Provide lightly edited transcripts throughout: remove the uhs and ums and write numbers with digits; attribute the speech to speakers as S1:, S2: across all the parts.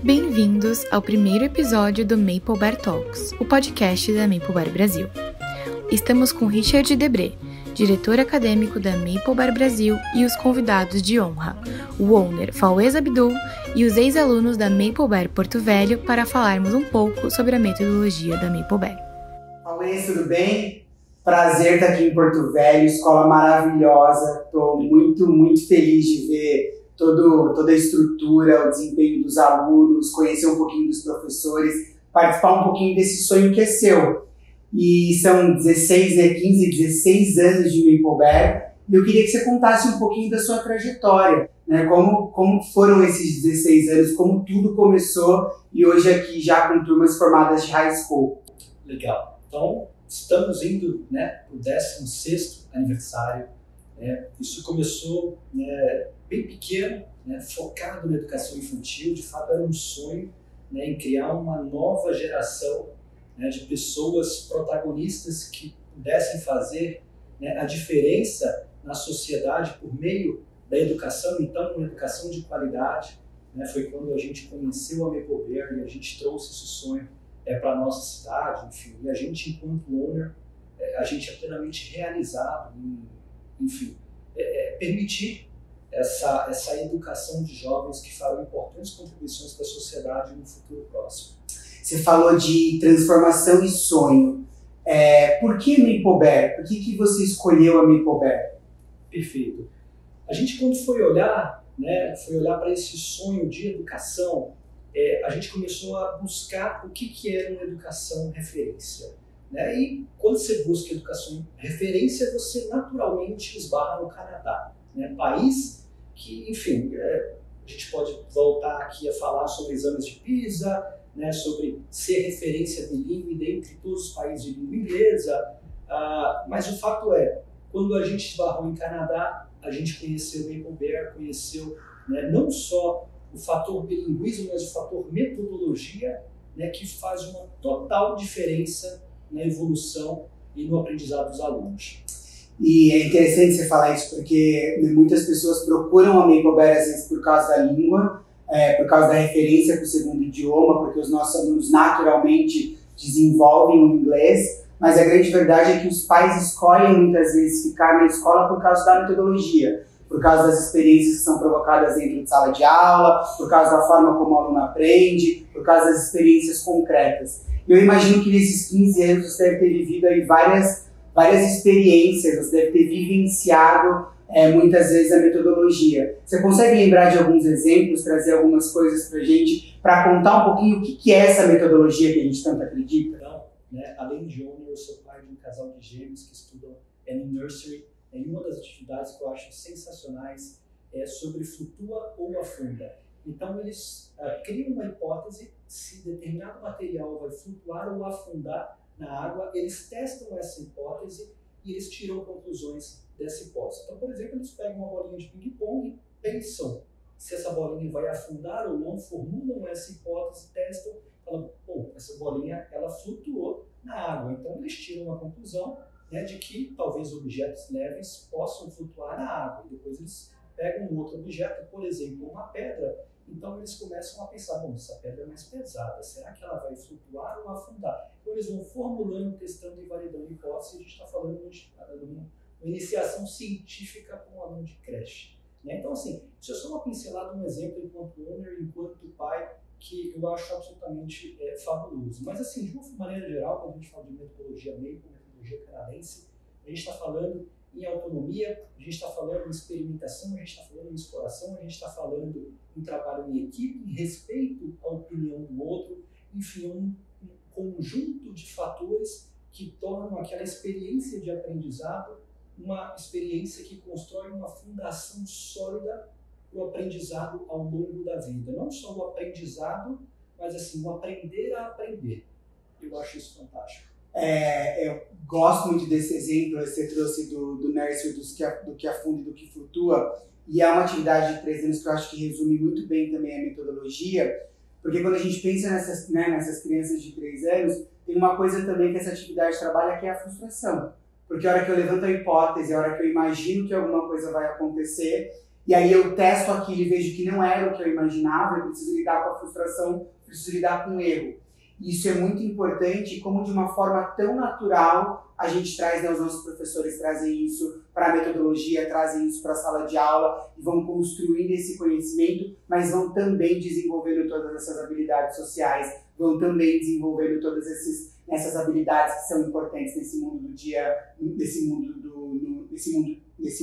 S1: Bem-vindos ao primeiro episódio do Maple Bear Talks, o podcast da Maple Bear Brasil. Estamos com Richard Debré, diretor acadêmico da Maple Bear Brasil, e os convidados de honra, o owner Fawez Abdul e os ex-alunos da Maple Bear Porto Velho, para falarmos um pouco sobre a metodologia da Maple Bear.
S2: Fawez, tudo bem? Prazer estar aqui em Porto Velho, escola maravilhosa. Estou muito feliz de ver toda a estrutura, o desempenho dos alunos, conhecer um pouquinho dos professores, participar um pouquinho desse sonho que é seu. E são 16 anos de Maple Bear, e eu queria que você contasse um pouquinho da sua trajetória, né? Como foram esses 16 anos, como tudo começou, e hoje aqui já com turmas formadas de high school.
S3: Legal. Então, estamos indo, para o 16º aniversário. Isso começou bem pequeno, focado na educação infantil. De fato, era um sonho em criar uma nova geração de pessoas protagonistas que pudessem fazer a diferença na sociedade por meio da educação. Então, uma educação de qualidade. Foi quando a gente conheceu a Maple Bear e a gente trouxe esse sonho para a nossa cidade, enfim. E a gente, enquanto owner, a gente é plenamente realizado em, permitir essa educação de jovens que farão importantes contribuições para a sociedade no futuro próximo.
S2: Você falou de transformação e sonho. Por que Maple Bear? Por que você escolheu a Maple Bear?
S3: Perfeito. A gente, quando foi olhar para esse sonho de educação, a gente começou a buscar o que era uma educação referência. E quando você busca educação referência, você naturalmente esbarra no Canadá, país que, enfim, a gente pode voltar aqui a falar sobre exames de PISA, sobre ser referência bilíngue dentre todos os países de língua inglesa, mas o fato é, quando a gente esbarrou em Canadá, a gente conheceu o Maple Bear, conheceu não só o fator bilinguismo, mas o fator metodologia, que faz uma total diferença na evolução e no aprendizado dos alunos.
S2: E é interessante você falar isso, porque muitas pessoas procuram a Maple Bear às vezes por causa da língua, por causa da referência para o segundo idioma, porque os nossos alunos naturalmente desenvolvem o inglês, mas a grande verdade é que os pais escolhem muitas vezes ficar na escola por causa da metodologia, por causa das experiências que são provocadas dentro de sala de aula, por causa da forma como o aluno aprende, por causa das experiências concretas. Eu imagino que nesses 15 anos você deve ter vivido aí várias experiências, você deve ter vivenciado muitas vezes a metodologia. Você consegue lembrar de alguns exemplos, trazer algumas coisas para a gente, para contar um pouquinho o que é essa metodologia que a gente tanto acredita?
S3: Então, além de owner, eu sou pai de um casal de gêmeos que estudam no nursery. E uma das atividades que eu acho sensacionais é sobre flutua ou afunda. Então, eles criam uma hipótese se determinado material vai flutuar ou afundar na água. Eles testam essa hipótese e eles tiram conclusões dessa hipótese. Então, por exemplo, eles pegam uma bolinha de ping-pong, pensam se essa bolinha vai afundar ou não, formulam essa hipótese, testam, falam, essa bolinha ela flutuou na água. Então, eles tiram uma conclusão de que talvez objetos leves possam flutuar na água. E depois eles pegam um outro objeto, por exemplo, uma pedra. Então eles começam a pensar, essa pedra é mais pesada, será que ela vai flutuar ou afundar? Então eles vão formulando, testando e validando hipóteses. A gente está falando de uma iniciação científica para um aluno de creche. Então, assim, isso é só uma pincelada, um exemplo enquanto owner, enquanto pai, que eu acho absolutamente fabuloso. Mas, assim, de uma maneira geral, quando a gente fala de metodologia Maple, metodologia canadense, a gente está falando em autonomia, a gente está falando em experimentação, a gente está falando em exploração, a gente está falando em trabalho em equipe, em respeito à opinião do outro, enfim, um conjunto de fatores que tornam aquela experiência de aprendizado uma experiência que constrói uma fundação sólida para o aprendizado ao longo da vida. Não só o aprendizado, mas assim, o aprender a aprender. Eu acho isso fantástico.
S2: Eu gosto muito desse exemplo que você trouxe do nursery, do que afunda e do que flutua, e é uma atividade de 3 anos que eu acho que resume muito bem também a metodologia, porque quando a gente pensa nessas crianças de 3 anos, tem uma coisa também que essa atividade trabalha, que é a frustração. Porque a hora que eu levanto a hipótese, a hora que eu imagino que alguma coisa vai acontecer, e aí eu testo aquilo e vejo que não era o que eu imaginava, eu preciso lidar com a frustração, preciso lidar com o erro. Isso é muito importante, como de uma forma tão natural a gente traz, né, os nossos professores trazem isso para a metodologia, trazem isso para a sala de aula e vão construindo esse conhecimento, mas vão também desenvolvendo todas essas habilidades sociais, vão também desenvolvendo todas essas habilidades que são importantes nesse mundo do dia, nesse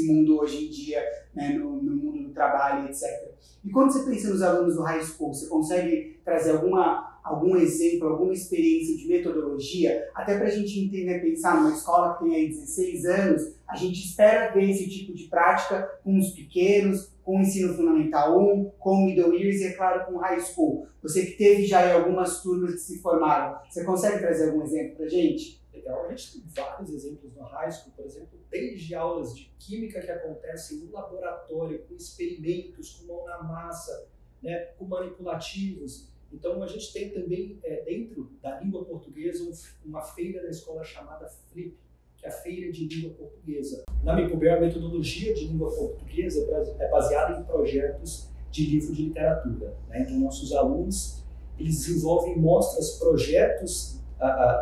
S2: mundo hoje em dia, né, no mundo do trabalho, etc. E quando você pensa nos alunos do high school, você consegue trazer algum exemplo, alguma experiência de metodologia, até para a gente entender, pensar numa escola que tem aí 16 anos, a gente espera ver esse tipo de prática com os pequenos, com o ensino fundamental 1, com o middle years e, é claro, com o high school. Você que teve já aí algumas turmas que se formaram, você consegue trazer algum exemplo para a gente?
S3: Legal, a gente tem vários exemplos no high school, por exemplo, desde aulas de química que acontecem no laboratório, com experimentos, com mão na massa, né, com manipulativos. Então, a gente tem também, dentro da língua portuguesa, uma feira na escola chamada FLIP, que é a Feira de Língua Portuguesa. Na MaPleBear, a metodologia de língua portuguesa é baseada em projetos de livro de literatura, né? Então, nossos alunos, eles desenvolvem mostras, projetos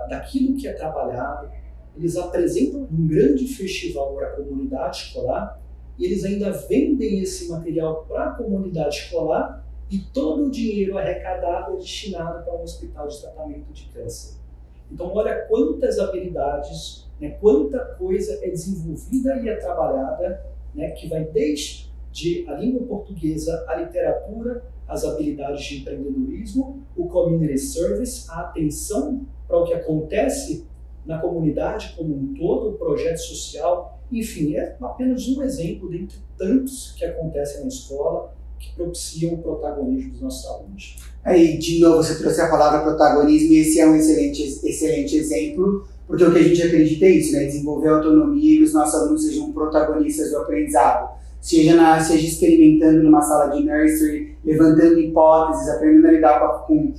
S3: daquilo que é trabalhado, eles apresentam um grande festival para a comunidade escolar e eles ainda vendem esse material para a comunidade escolar e todo o dinheiro arrecadado é destinado para um hospital de tratamento de câncer. Então, olha quantas habilidades, né, quanta coisa é desenvolvida e é trabalhada, né, que vai desde a língua portuguesa, a literatura, as habilidades de empreendedorismo, o community service, a atenção para o que acontece na comunidade como um todo, o projeto social, enfim, é apenas um exemplo dentre tantos que acontecem na escola, que propiciam o protagonismo dos nossos alunos.
S2: Aí, de novo, você trouxe a palavra protagonismo e esse é um excelente exemplo, porque o que a gente acredita é isso, né? Desenvolver autonomia e que os nossos alunos sejam protagonistas do aprendizado. Seja experimentando numa sala de nursery, levantando hipóteses, aprendendo a lidar com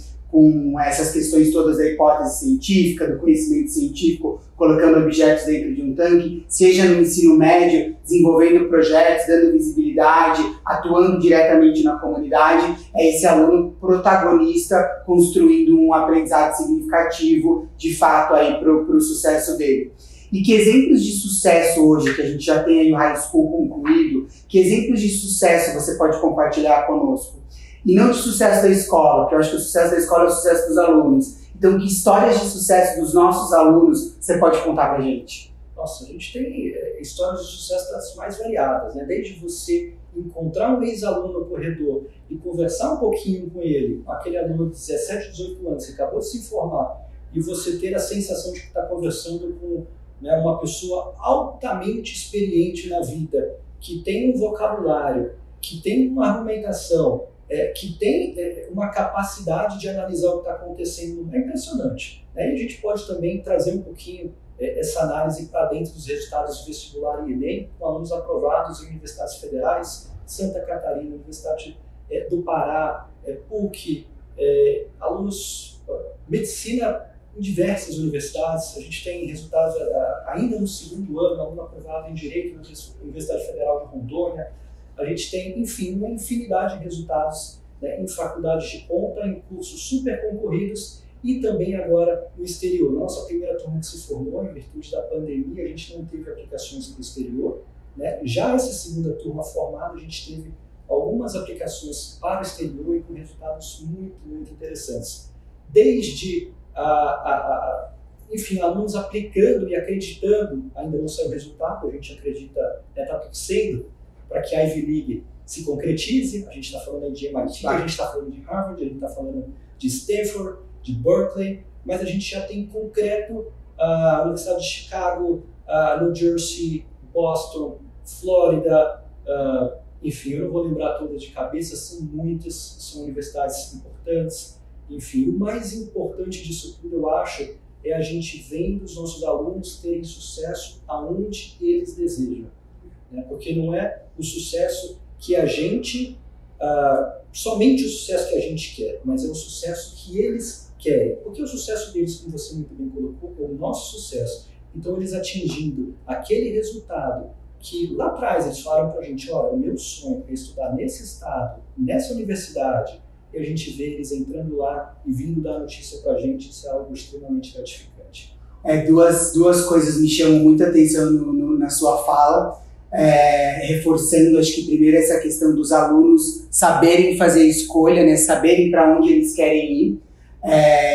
S2: essas questões todas da hipótese científica, do conhecimento científico, colocando objetos dentro de um tanque, seja no ensino médio, desenvolvendo projetos, dando visibilidade, atuando diretamente na comunidade, é esse aluno protagonista construindo um aprendizado significativo, de fato, para o sucesso dele. E que exemplos de sucesso hoje, que a gente já tem aí o high school concluído, que exemplos de sucesso você pode compartilhar conosco? E não de sucesso da escola, porque eu acho que o sucesso da escola é o sucesso dos alunos. Então, que histórias de sucesso dos nossos alunos você pode contar pra gente?
S3: Nossa, a gente tem histórias de sucesso das mais variadas, né? Desde você encontrar um ex-aluno no corredor e conversar um pouquinho com ele, aquele aluno de 17, 18 anos, que acabou de se formar, e você ter a sensação de que está conversando com, né, uma pessoa altamente experiente na vida, que tem um vocabulário, que tem uma argumentação, que tem uma capacidade de analisar o que está acontecendo, é impressionante. Né? E a gente pode também trazer um pouquinho essa análise para dentro dos resultados de vestibular e Enem, com alunos aprovados em universidades federais, Santa Catarina, Universidade do Pará, PUC, alunos medicina em diversas universidades. A gente tem resultados ainda no segundo ano, aluno aprovado em Direito na Universidade Federal de Rondônia. A gente tem, enfim, uma infinidade de resultados, né, em faculdades de ponta, em cursos super concorridos e também agora no exterior. Nossa primeira turma que se formou, em virtude da pandemia, a gente não teve aplicações para o exterior. Né? Já essa segunda turma formada, a gente teve algumas aplicações para o exterior e com resultados muito, muito interessantes. Desde enfim, alunos aplicando e acreditando, ainda não saiu o resultado, a gente acredita, está torcendo para que a Ivy League se concretize. A gente está falando de MIT, a gente está falando de Harvard, a gente está falando de Stanford, de Berkeley, mas a gente já tem em concreto a Universidade de Chicago, New Jersey, Boston, Flórida, enfim, eu não vou lembrar todas de cabeça, são muitas, são universidades importantes. Enfim, o mais importante disso tudo, eu acho, é a gente vendo os nossos alunos terem sucesso aonde eles desejam. Né? Porque não é o sucesso que a gente, somente o sucesso que a gente quer, mas é o sucesso que eles querem. Porque o sucesso deles, como você muito bem colocou, é o nosso sucesso. Então, eles atingindo aquele resultado que lá atrás eles falaram para a gente, olha, o meu sonho é estudar nesse estado, nessa universidade, e a gente vê eles entrando lá e vindo dar notícia para a gente, isso é algo extremamente gratificante.
S2: Duas coisas me chamam muita atenção na sua fala, reforçando, acho que primeiro essa questão dos alunos saberem fazer escolha, né, saberem para onde eles querem ir.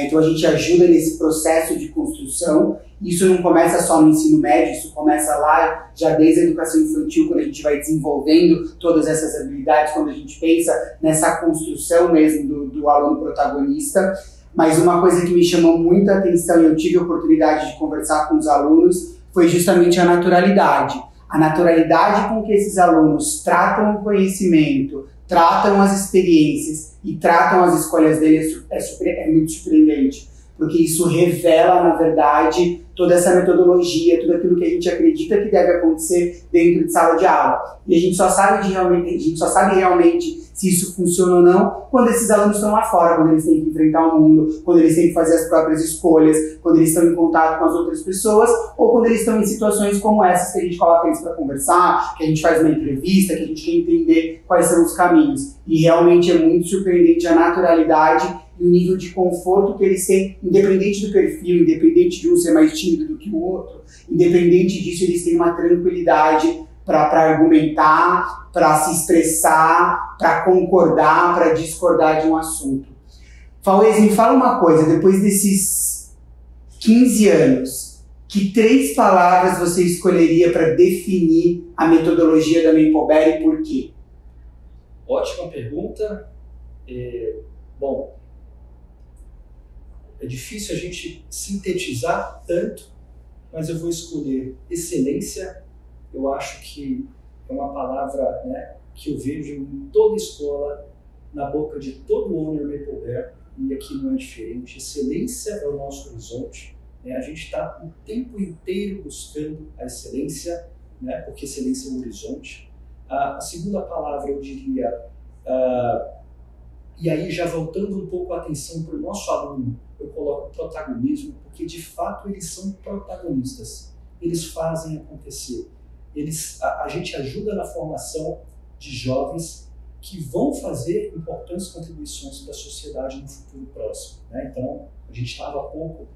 S2: Então a gente ajuda nesse processo de construção. Isso não começa só no ensino médio, isso começa lá já desde a educação infantil, quando a gente vai desenvolvendo todas essas habilidades, quando a gente pensa nessa construção mesmo do aluno protagonista. Mas uma coisa que me chamou muita atenção e eu tive a oportunidade de conversar com os alunos foi justamente a naturalidade. A naturalidade com que esses alunos tratam o conhecimento, tratam as experiências e tratam as escolhas deles é muito surpreendente, porque isso revela, na verdade, toda essa metodologia, tudo aquilo que a gente acredita que deve acontecer dentro de sala de aula. E a gente só sabe realmente se isso funciona ou não quando esses alunos estão lá fora, quando eles têm que enfrentar o mundo, quando eles têm que fazer as próprias escolhas, quando eles estão em contato com as outras pessoas, ou quando eles estão em situações como essas que a gente coloca eles para conversar, que a gente faz uma entrevista, que a gente quer entender quais são os caminhos. E realmente é muito surpreendente a naturalidade e o nível de conforto que eles têm, independente do perfil, independente de um ser mais tímido do que o outro, independente disso, eles têm uma tranquilidade para argumentar, para se expressar, para concordar, para discordar de um assunto. Fauês, me fala uma coisa, depois desses 15 anos, que 3 palavras você escolheria para definir a metodologia da Mapleberry e por quê?
S3: Ótima pergunta. Bom, é difícil a gente sintetizar tanto, mas eu vou escolher excelência. Eu acho que é uma palavra, né, que eu vejo em toda escola, na boca de todo owner Mapleberry, e aqui não é diferente. Excelência é o nosso horizonte, né? A gente está o tempo inteiro buscando a excelência, né, porque excelência é o horizonte. A segunda palavra eu diria, e aí já voltando um pouco a atenção para o nosso aluno, eu coloco protagonismo, porque de fato eles são protagonistas, eles fazem acontecer. A gente ajuda na formação de jovens que vão fazer importantes contribuições para a sociedade no futuro próximo, né? Então, a gente estava há pouco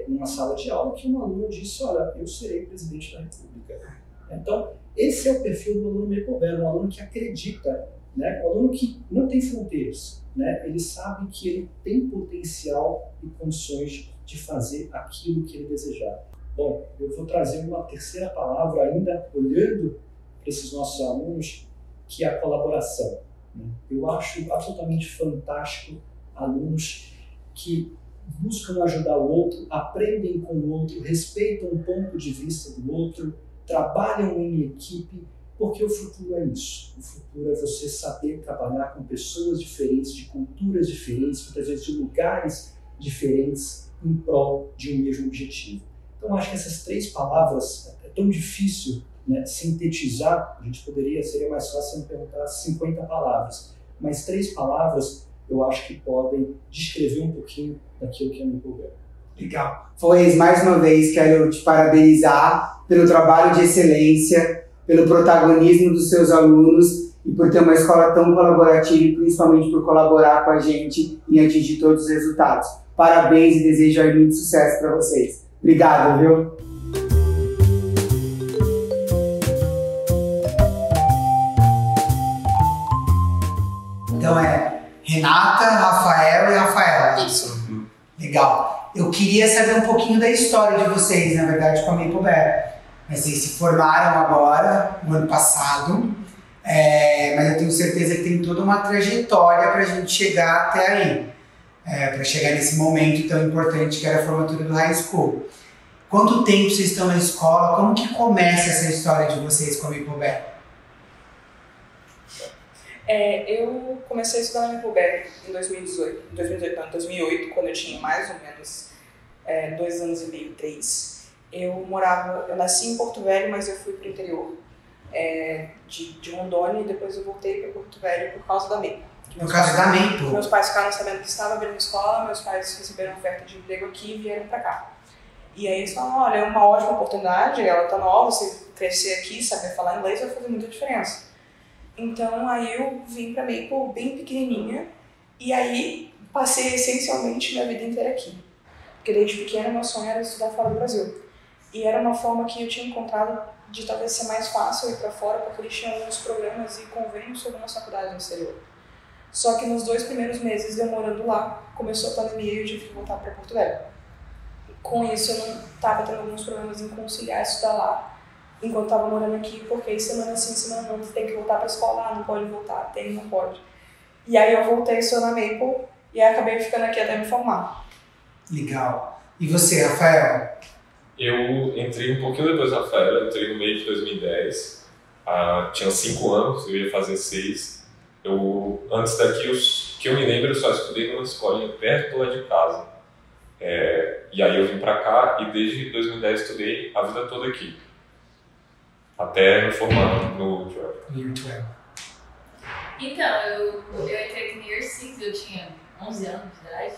S3: numa sala de aula que um aluno disse, olha, eu serei presidente da República. Então, esse é o perfil do aluno Mapleberry, um aluno que acredita, né? Um aluno que não tem fronteiras, né? Ele sabe que ele tem potencial e condições de fazer aquilo que ele desejar. Bom, eu vou trazer uma terceira palavra ainda, olhando para esses nossos alunos, que é a colaboração, né? Eu acho absolutamente fantástico alunos que buscam ajudar o outro, aprendem com o outro, respeitam o ponto de vista do outro, trabalham em equipe, porque o futuro é isso. O futuro é você saber trabalhar com pessoas diferentes, de culturas diferentes, muitas vezes de lugares diferentes, em prol de um mesmo objetivo. Então, acho que essas 3 palavras é tão difícil, né, sintetizar. A gente seria mais fácil se eu perguntar 50 palavras, mas 3 palavras eu acho que podem descrever um pouquinho daquilo que é Mapleberry.
S2: Legal. Fauês, mais uma vez quero te parabenizar pelo trabalho de excelência, pelo protagonismo dos seus alunos e por ter uma escola tão colaborativa e principalmente por colaborar com a gente em atingir todos os resultados. Parabéns e desejo aí muito sucesso para vocês. Obrigado, viu? Então Renata, Rafael e Rafaela.
S4: Isso.
S2: Legal. Eu queria saber um pouquinho da história de vocês, na verdade, com a Mapleberry. Vocês se formaram agora, no ano passado, mas eu tenho certeza que tem toda uma trajetória para a gente chegar até aí, para chegar nesse momento tão importante que era a formatura do high school. Quanto tempo vocês estão na escola? Como que começa essa história de vocês com a Mapleberry?
S4: Eu comecei a estudar na Mapleberry em 2008, quando eu tinha mais ou menos 2 anos e meio, 3. Eu nasci em Porto Velho, mas eu fui para o interior de Rondônia e depois eu voltei para Porto Velho por causa da Maple.
S2: No caso da Maple?
S4: Meus pais ficaram sabendo que estava abrindo escola, meus pais receberam oferta de emprego aqui e vieram para cá. E aí eles falam, olha, é uma ótima oportunidade, ela tá nova, você crescer aqui, saber falar inglês vai fazer muita diferença. Então aí eu vim pra Maple bem pequenininha e aí passei essencialmente minha vida inteira aqui. Porque desde pequena meu sonho era estudar fora do Brasil. E era uma forma que eu tinha encontrado de talvez ser mais fácil ir para fora, porque eles tinham alguns programas e convênios sobre a nossa faculdade no exterior. Só que nos 2 primeiros meses de eu morando lá, começou a pandemia e eu tive que voltar para Porto Velho. Com isso, eu não estava tendo alguns problemas em conciliar estudar lá, enquanto estava morando aqui, porque semana sim, semana não, você tem que voltar para a escola, não pode voltar, tem, não pode. E aí eu voltei, estou na Maple, e aí acabei ficando aqui até me formar.
S2: Legal. E você, Rafael?
S5: Eu entrei um pouquinho depois da Rafaela, entrei no meio de 2010, tinha 5 anos, eu ia fazer 6. Antes daqui, que eu me lembro, eu só estudei numa escolinha perto lá de casa. E aí eu vim pra cá e desde 2010 estudei a vida toda aqui, até me formar no UTWeb.
S6: Então, eu entrei no Year 6, eu tinha 11 anos de idade,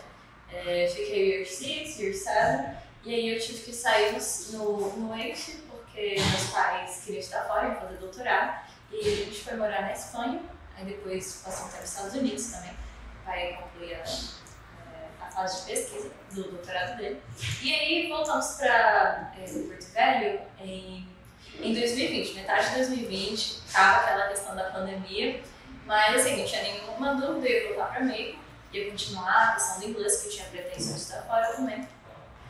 S6: fiquei Year 6, Year 7, e aí eu tive que sair no eixo, porque meus pais queriam estudar fora, iam fazer doutorado, e a gente foi morar na Espanha, aí depois passou um tempo nos Estados Unidos também, para concluir a fase de pesquisa do doutorado dele. E aí voltamos para Porto Velho em 2020, metade de 2020, estava aquela questão da pandemia, mas assim, não tinha nenhuma dúvida, eu ia voltar para Maple, ia continuar a questão do inglês, que eu tinha pretensão de estudar fora também.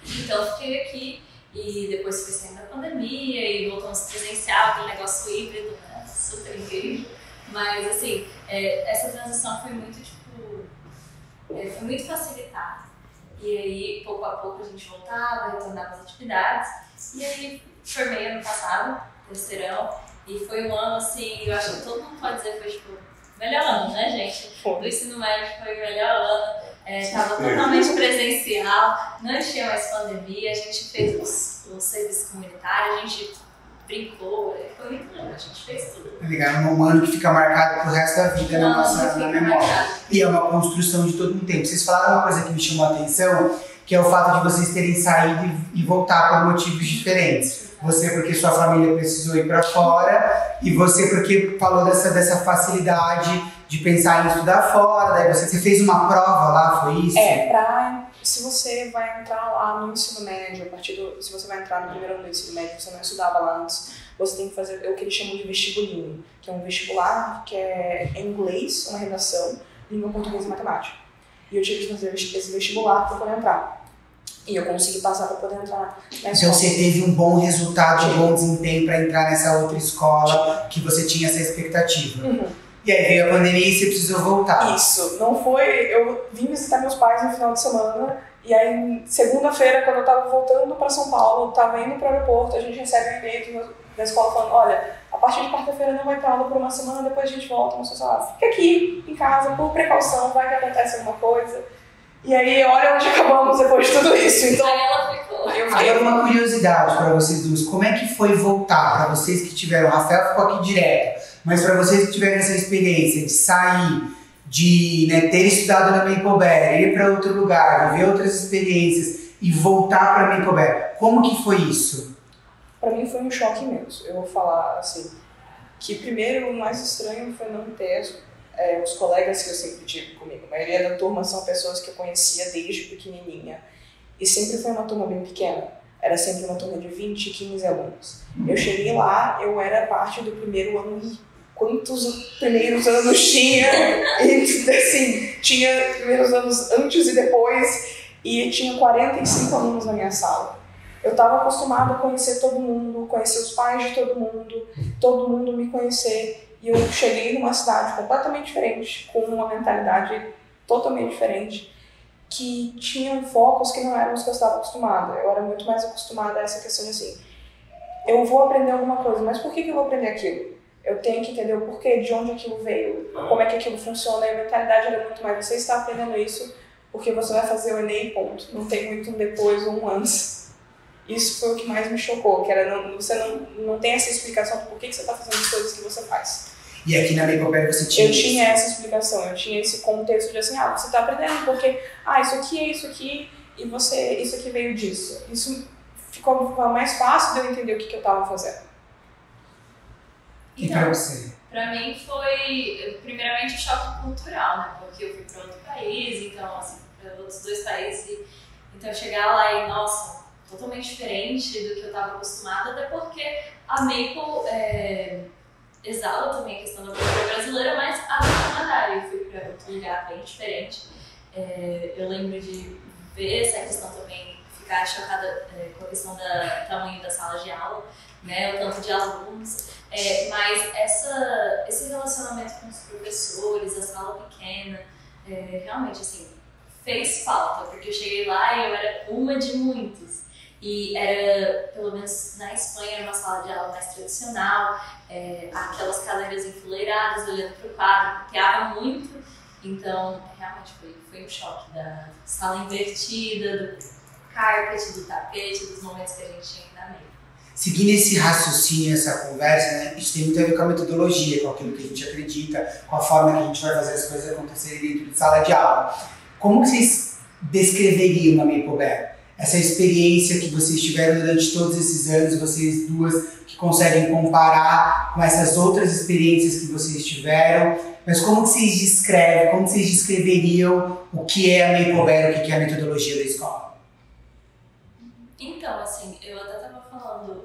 S6: Então fiquei aqui e depois foi saindo da pandemia e voltamos presencial, aquele negócio híbrido, né? Super incrível. Mas assim, essa transição foi muito foi muito facilitada. E aí, pouco a pouco a gente voltava, retornava às atividades. E aí, formei ano passado, terceirão, e foi um ano assim, eu acho que todo mundo pode dizer que foi o melhor ano, né, gente? Do ensino médio foi o melhor ano. Estava totalmente presencial, não tinha mais pandemia, a gente fez os serviços comunitários, a gente brincou, foi muito legal, a gente fez tudo.
S2: Legal, é um ano que fica marcado pro resto da vida na nossa memória. E é uma construção de todo um tempo. Vocês falaram uma coisa que me chamou a atenção, que é o fato de vocês terem saído e voltar por motivos diferentes. Você porque sua família precisou ir para fora e você porque falou dessa facilidade de pensar em estudar fora, daí você fez uma prova lá, foi isso?
S4: Se você vai entrar lá no ensino médio, se você vai entrar no primeiro ano do ensino médio, você não estudava lá antes, você tem que fazer o que eles chamam de vestibulinho, que é um vestibular que é em inglês, uma redação, língua portuguesa e matemática. E eu tive que fazer esse vestibular para poder entrar. E eu consegui passar para poder entrar na escola.
S2: Então você teve um bom resultado, um bom desempenho para entrar nessa outra escola que você tinha essa expectativa.
S4: Uhum.
S2: E aí veio a pandemia e você precisou voltar.
S4: Isso, não foi... Eu vim visitar meus pais no final de semana e aí segunda-feira, quando eu tava voltando para São Paulo, tava indo para o aeroporto, a gente recebe um e-mail da escola falando, olha, a partir de quarta-feira não vai ter aula por uma semana, depois a gente volta, não sei se lá, fica aqui em casa por precaução, vai que acontece alguma coisa. E aí, olha onde acabamos depois de tudo isso. Então,
S6: aí ela ficou.
S2: Agora uma curiosidade para vocês duas, como é que foi voltar? Para vocês que tiveram, o Rafael ficou aqui direto, mas para vocês que tiveram essa experiência de sair, de ter estudado na Maple, ir para outro lugar, viver outras experiências e voltar para Maple, como que foi isso?
S4: Para mim foi um choque imenso. Eu vou falar assim, que primeiro o mais estranho foi não ter os colegas que eu sempre tive comigo. A maioria da turma são pessoas que eu conhecia desde pequenininha. E sempre foi uma turma bem pequena. Era sempre uma turma de 20, 15 alunos. Eu cheguei lá, eu era parte do primeiro ano. E quantos primeiros anos tinha? E, assim, tinha primeiros anos antes e depois. E tinha 45 alunos na minha sala. Eu estava acostumada a conhecer todo mundo, conhecer os pais de todo mundo me conhecer. E eu cheguei numa cidade completamente diferente, com uma mentalidade totalmente diferente, que tinham focos que não eram os que eu estava acostumada. Eu era muito mais acostumada a essa questão de assim, eu vou aprender alguma coisa, mas por que eu vou aprender aquilo? Eu tenho que entender o porquê, de onde aquilo veio, como é que aquilo funciona. E a mentalidade era muito mais, você está aprendendo isso porque você vai fazer o Enem, ponto. Não tem muito um depois ou um antes. Isso foi o que mais me chocou, que era você não tem essa explicação do porquê que você está fazendo as coisas que você faz.
S2: E aqui na Maple você tinha
S4: Eu tinha essa explicação, eu tinha esse contexto de assim, você está aprendendo porque, isso aqui é isso aqui, e isso aqui veio disso. Isso ficou mais fácil de eu entender o que eu estava fazendo.
S2: E para você?
S6: Para mim foi, primeiramente, um choque cultural, né? Porque eu fui para outro país, então, assim, para outros 2 países. Então, chegar lá e, nossa, totalmente diferente do que eu estava acostumada, até porque a Maple exala também a questão da cultura brasileira, mas a Canadá, eu fui para outro lugar bem diferente. Eu lembro de ver essa questão também, ficar chocada com a questão do tamanho da sala de aula, né, o tanto de alunos, mas esse relacionamento com os professores, a sala pequena, realmente, assim, fez falta, porque eu cheguei lá e eu era uma de muitos. E era, pelo menos na Espanha, era uma sala de aula mais tradicional, aquelas cadeiras enfileiradas, olhando para o quadro, copiava muito. Então, realmente foi um choque da sala invertida, do carpet, do tapete, dos momentos que a gente tinha aqui na mesa.
S2: Seguindo esse raciocínio, essa conversa, né, isso tem muito a ver com a metodologia, com aquilo que a gente acredita, com a forma que a gente vai fazer as coisas acontecerem dentro de sala de aula. Como que vocês descreveriam na Maple Bear essa experiência que vocês tiveram durante todos esses anos, vocês duas que conseguem comparar com essas outras experiências que vocês tiveram, mas como que vocês descrevem, como que vocês descreveriam o que é a Maple Bear, o que é a metodologia da escola?
S6: Então, assim, eu até estava falando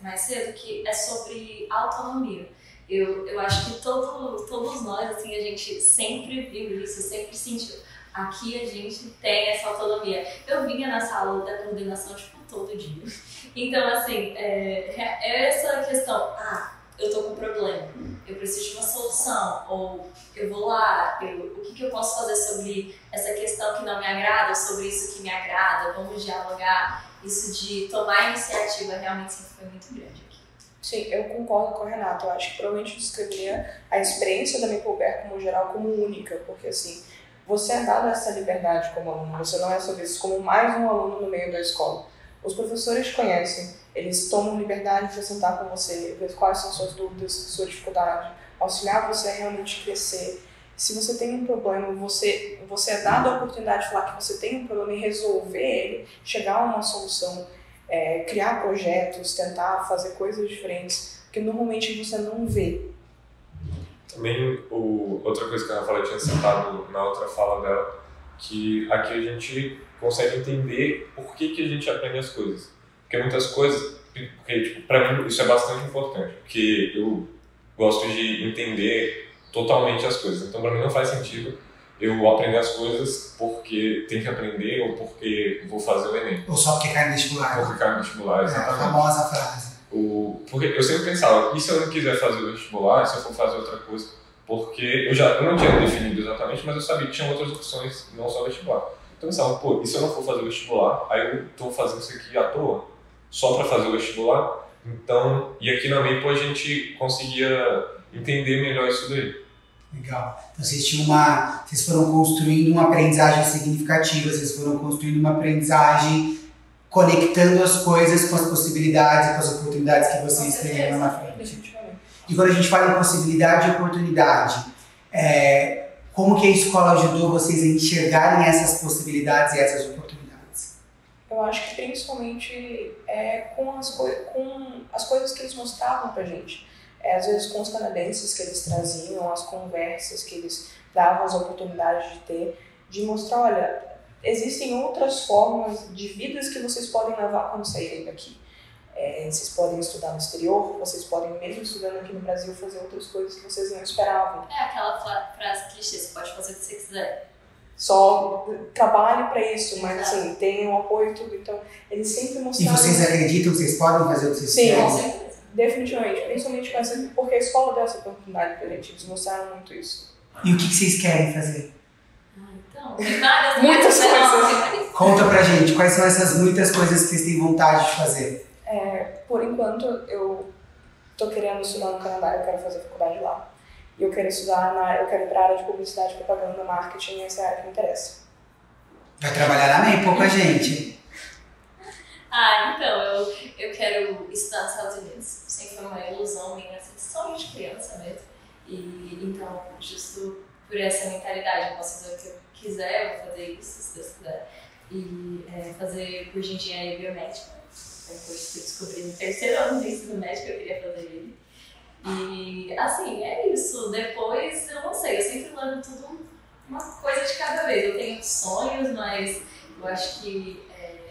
S6: mais cedo que é sobre autonomia. Eu acho que todos nós, assim, a gente sempre viu isso, sempre sentiu. Aqui a gente tem essa autonomia. Eu vinha na sala da coordenação, tipo, todo dia. Então, assim, essa questão, eu tô com um problema, eu preciso de uma solução, ou eu vou lá, o que eu posso fazer sobre essa questão que não me agrada, sobre isso que me agrada, vamos dialogar. Isso de tomar iniciativa realmente sempre foi muito grande aqui.
S4: Sim, eu concordo com o Renato. Eu acho que provavelmente eu descreveria a experiência da Maple Bear como geral como única, porque assim, você é dado essa liberdade como aluno, você não é só visto como mais um aluno no meio da escola. Os professores te conhecem, eles tomam liberdade de sentar com você, ver quais são suas dúvidas, sua dificuldade, auxiliar você a realmente crescer. Se você tem um problema, você é dado a oportunidade de falar que você tem um problema e resolver ele, chegar a uma solução, criar projetos, tentar fazer coisas diferentes, que normalmente você não vê.
S5: Também, outra coisa que a Ana falou, tinha citado na outra fala dela, que aqui a gente consegue entender por que a gente aprende as coisas. Porque muitas coisas, tipo, para mim isso é bastante importante, porque eu gosto de entender totalmente as coisas. Então, para mim não faz sentido eu aprender as coisas porque tem que aprender ou porque vou fazer o Enem.
S2: Ou só porque cai no vestibular.
S5: Porque cai no vestibular, exatamente.
S2: É a famosa frase.
S5: Porque eu sempre pensava, e se eu não quiser fazer o vestibular, se eu for fazer outra coisa? Porque eu não tinha definido exatamente, mas eu sabia que tinha outras opções, não só vestibular. Então eu pensava, e se eu não for fazer o vestibular, aí eu estou fazendo isso aqui à toa, só para fazer o vestibular? Então, e aqui na Maple a gente conseguia entender melhor isso daí.
S2: Legal. Então vocês foram construindo uma aprendizagem significativa, vocês foram construindo uma aprendizagem conectando as coisas com as possibilidades e com as oportunidades que vocês têm lá na frente. E quando a gente fala em possibilidade e oportunidade, como que a escola ajudou vocês a enxergarem essas possibilidades e essas oportunidades?
S4: Eu acho que principalmente com as coisas que eles mostravam pra gente. Às vezes com os canadenses que eles traziam, as conversas que eles davam, as oportunidades de ter, de mostrar, olha, existem outras formas de vidas que vocês podem levar quando saírem daqui. Vocês podem estudar no exterior, vocês podem, mesmo estudando aqui no Brasil, fazer outras coisas que vocês não esperavam.
S6: Aquela frase clichê, você pode fazer o que você quiser.
S4: Só trabalhe para isso, mas assim, tenham apoio e tudo. Então, eles sempre mostraram...
S2: E vocês acreditam que vocês podem fazer o que vocês querem?
S6: Sim,
S4: definitivamente. Principalmente porque a escola deu essa oportunidade pra gente. Eles mostraram muito isso.
S2: E o que vocês querem fazer?
S6: Então, tem várias
S4: muitas coisas.
S2: Conta pra gente, quais são essas muitas coisas que vocês têm vontade de fazer?
S4: Por enquanto, eu tô querendo estudar no Canadá, eu quero fazer faculdade lá. E eu quero estudar eu quero ir pra área de publicidade, propaganda, marketing, essa é a área que me interessa.
S2: Vai trabalhar na Maple com a gente?
S6: Então, eu quero estudar nos Estados Unidos. Sempre foi uma ilusão minha, assim, só de criança mesmo. E então, justo por essa mentalidade, eu posso fazer o que eu quiser, eu vou fazer isso, se Deus quiser. E fazer curso de engenharia biomédica. Foi um curso que eu descobri no terceiro ano do ensino médio que eu queria fazer ele. E, assim, é isso. Depois, eu não sei, eu sempre levo tudo uma coisa de cada vez. Eu tenho sonhos, mas eu acho que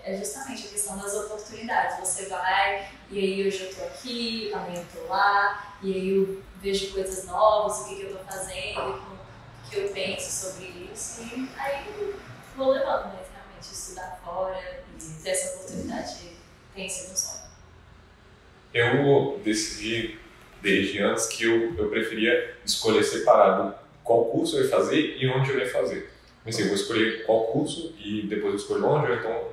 S6: é justamente a questão das oportunidades. Você vai, e aí hoje eu tô aqui, amanhã eu tô lá, e aí eu vejo coisas novas, o que eu tô fazendo, o que eu penso sobre isso, e aí eu vou levando, mas realmente estudar fora e ter essa oportunidade tem sido um sonho.
S5: Eu decidi desde antes que eu preferia escolher separado qual curso eu ia fazer e onde eu ia fazer. Assim, eu vou escolher qual curso e depois eu escolho onde, ou então...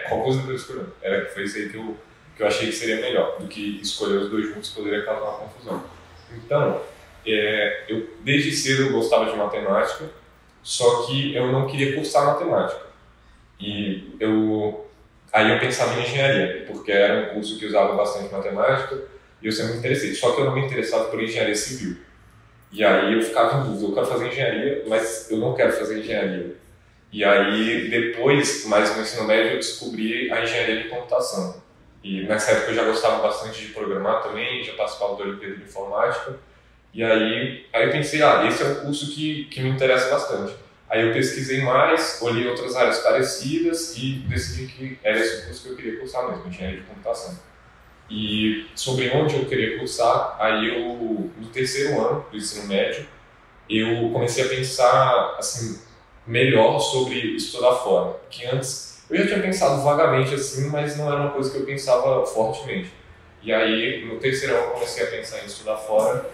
S5: qual curso depois eu escolho. Foi isso aí que eu achei que seria melhor do que escolher os dois juntos, poderia causar uma confusão. Então, eu desde cedo eu gostava de matemática, só que eu não queria cursar matemática. E aí eu pensava em engenharia, porque era um curso que usava bastante matemática e eu sempre me interessei. Só que eu não me interessava por engenharia civil. E aí eu ficava em dúvida, eu quero fazer engenharia, mas eu não quero fazer engenharia. E aí depois, mais no ensino médio, eu descobri a engenharia de computação. E nessa época eu já gostava bastante de programar também, já participava da Olimpíada de Informática. E aí eu pensei, esse é um curso que me interessa bastante. Aí eu pesquisei mais, olhei outras áreas parecidas e decidi que era esse curso que eu queria cursar mesmo, engenharia de computação. E sobre onde eu queria cursar, aí no terceiro ano do ensino médio, eu comecei a pensar assim, melhor sobre estudar fora. Porque antes eu já tinha pensado vagamente assim, mas não era uma coisa que eu pensava fortemente. E aí no terceiro ano eu comecei a pensar em estudar fora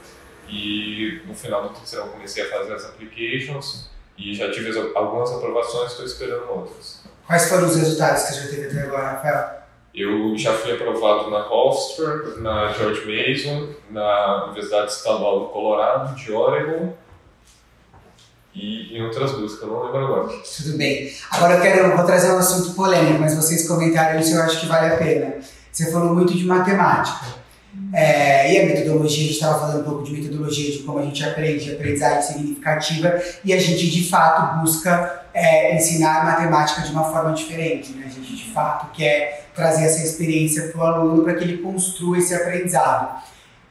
S5: e no final do terceiro ano eu comecei a fazer as applications e já tive algumas aprovações, estou esperando outras.
S2: Quais foram os resultados que você já teve até agora, Rafael?
S5: Eu já fui aprovado na Hofstra, na George Mason, na Universidade Estadual do Colorado, de Oregon e em outras duas que eu não lembro agora.
S2: Tudo bem. Agora eu vou trazer um assunto polêmico, mas vocês comentaram isso, eu acho que vale a pena. Você falou muito de matemática. E a metodologia, a gente estava falando um pouco de metodologia, de como a gente aprende, aprendizagem significativa, e a gente de fato busca ensinar matemática de uma forma diferente, né? A gente de fato quer trazer essa experiência para o aluno para que ele construa esse aprendizado.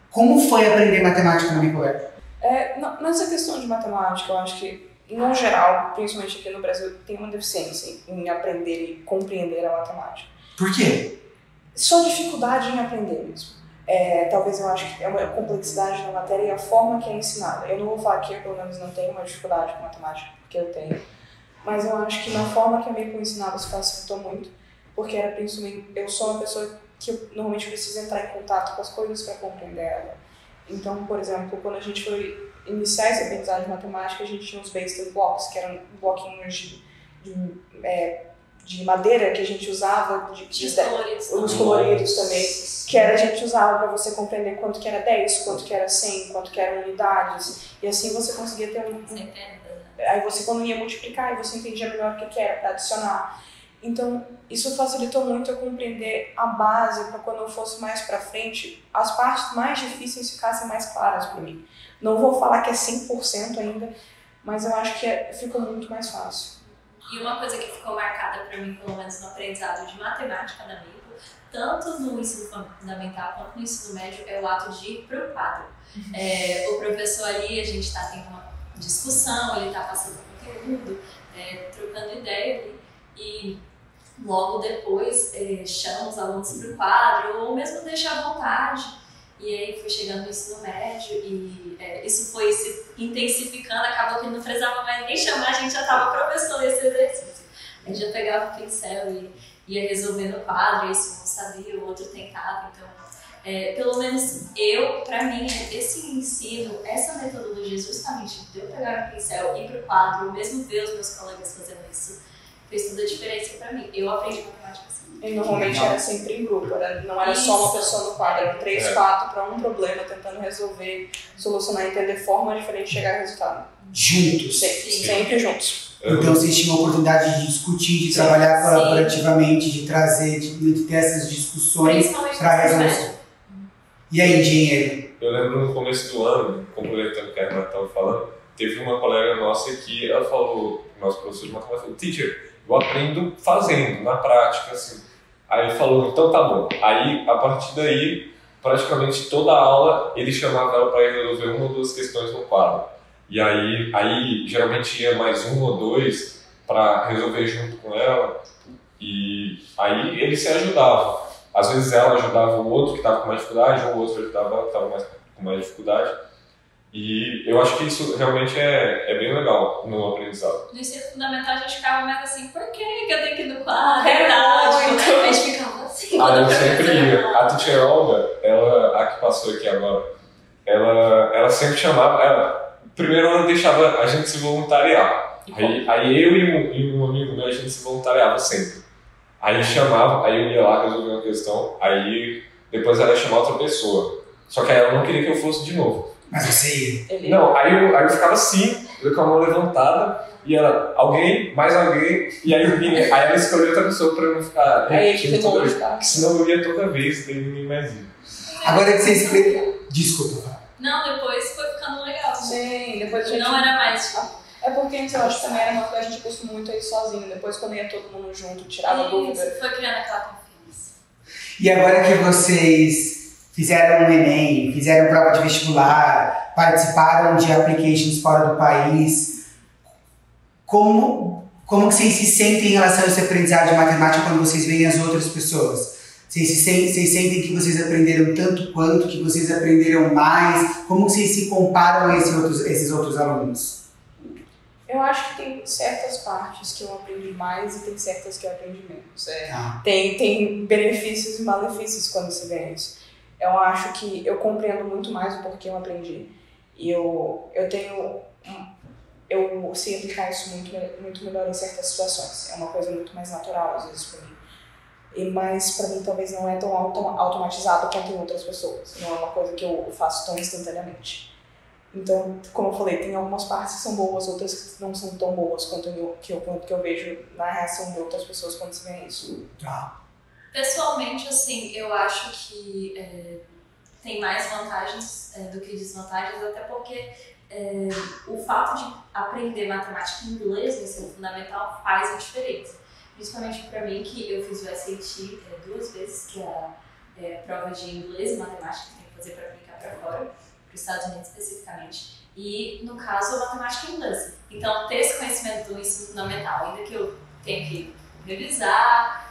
S2: Como foi aprender matemática na Maple?
S4: Nessa questão de matemática, eu acho que, no geral, principalmente aqui no Brasil, tem uma deficiência em aprender e compreender a matemática.
S2: Por quê?
S4: Só dificuldade em aprender mesmo. Talvez eu acho que é uma complexidade na matéria e a forma que é ensinada. Eu não vou falar que eu, pelo menos, não tenho uma dificuldade com matemática, porque eu tenho. Mas eu acho que na forma que a Maple ensinava se facilitou muito, porque era principalmente... Eu sou uma pessoa que eu normalmente preciso entrar em contato com as coisas para compreender ela. Então, por exemplo, quando a gente foi iniciar esse aprendizagem de matemática, a gente tinha os Basic Blocks, que eram bloquinhos de madeira que a gente usava, os coloridos também, que a gente usava para você compreender quanto que era 10, quanto que era 100, quanto que eram unidades, e assim você conseguia ter Aí você, quando ia multiplicar, você entendia melhor o que era para adicionar. Então, isso facilitou muito eu compreender a base para quando eu fosse mais para frente, as partes mais difíceis ficassem mais claras para mim. Não vou falar que é 100% ainda, mas eu acho que ficou muito mais fácil.
S6: E uma coisa que ficou marcada para mim, pelo menos no aprendizado de matemática na Maple, tanto no ensino fundamental quanto no ensino médio, é o ato de ir para o quadro. O professor ali, a gente está tendo uma discussão, ele está passando conteúdo, trocando ideia ali, e logo depois chama os alunos para o quadro, ou mesmo deixa à vontade. E aí foi chegando no ensino médio e isso foi se intensificando, acabou que não precisava mais nem chamar, a gente já estava professor desse exercício. A gente já pegava o pincel e ia resolvendo o quadro, e se um não sabia, o outro tentava. Então, pelo menos para mim, esse ensino, essa metodologia justamente de eu pegar o pincel e ir para o quadro, mesmo ver os meus colegas fazendo isso, fez toda a diferença para mim. Eu aprendi matemática assim.
S4: E normalmente era sempre em grupo, não era só uma pessoa no quadro, eram 3, 4 para um problema, tentando resolver, solucionar, entender formas diferentes de chegar ao resultado.
S2: Juntos?
S4: Sempre juntos.
S2: Então vocês tinham a oportunidade de discutir, de trabalhar colaborativamente, de trazer, de ter essas discussões para resolver. E aí, engenheiro?
S5: Eu lembro no começo do ano, complementando o que a Renata estava falando, teve uma colega nossa que ela falou, nosso professor de matemática, falou, teacher, eu aprendo fazendo, na prática, assim. Aí ele falou, então tá bom. Aí, a partir daí, praticamente toda a aula, ele chamava ela para resolver uma ou duas questões no quadro. E aí geralmente ia mais um ou dois para resolver junto com ela. E aí eles se ajudavam. Às vezes ela ajudava o outro que estava com mais dificuldade, ou o outro ajudava que estava com mais dificuldade. E eu acho que isso realmente é bem legal no aprendizado.
S6: No ensino fundamental a gente ficava mais assim, por que eu tenho que ir no quadro?
S4: É
S6: A gente ficava assim.
S5: Eu sempre ia. A teacher Olga, ela, a que passou aqui agora, ela sempre chamava. Primeiro ela deixava a gente se voluntariar. Aí eu e um amigo meu, a gente se voluntariava sempre. Aí chamava, aí eu ia lá resolver uma questão, aí depois ela ia chamar outra pessoa. Só que aí ela não queria que eu fosse de novo.
S2: Mas você ia?
S5: Não, aí eu ficava assim, com a mão levantada, e ela, alguém, mais alguém, e aí ela escolheu outra pessoa pra eu não ficar repetindo toda vez, porque senão eu ia toda vez, daí ninguém mais ia.
S2: Agora que vocês explicaram... Desculpa.
S6: Não, depois foi ficando legal.
S4: Sim, depois a gente...
S6: Não era mais tipo...
S4: É porque antes eu acho que também era uma coisa que a gente costuma muito ir sozinho. Depois quando ia todo mundo junto, tirava dúvida.
S6: Foi criando aquela confiança.
S2: E agora que vocês fizeram um Enem, fizeram prova de vestibular, participaram de applications fora do país, como que vocês se sentem em relação a esse aprendizado de matemática quando vocês veem as outras pessoas? Vocês sentem que vocês aprenderam tanto quanto, que vocês aprenderam mais? Como que vocês se comparam a esses outros alunos?
S4: Eu acho que tem certas partes que eu aprendi mais e tem certas que eu aprendi menos. Tem benefícios e malefícios quando se vê isso. Eu acho que eu compreendo muito mais o porquê eu aprendi. E eu sei aplicar isso muito melhor em certas situações. É uma coisa muito mais natural, às vezes, para mim. Mas para mim talvez não é tão automatizado quanto em outras pessoas. Não é uma coisa que eu faço tão instantaneamente. Então, como eu falei, tem algumas partes que são boas, outras que não são tão boas quanto que eu vejo na reação de outras pessoas quando se vê isso.
S6: Pessoalmente, assim, eu acho que tem mais vantagens do que desvantagens, até porque o fato de aprender matemática em inglês no ensino fundamental faz a diferença. Principalmente para mim, que eu fiz o SAT 2 vezes, que é a prova de inglês e matemática que tem que fazer para aplicar para fora, para os Estados Unidos especificamente. E, no caso, a matemática em inglês. Então, ter esse conhecimento do ensino fundamental, ainda que eu tenha que revisar,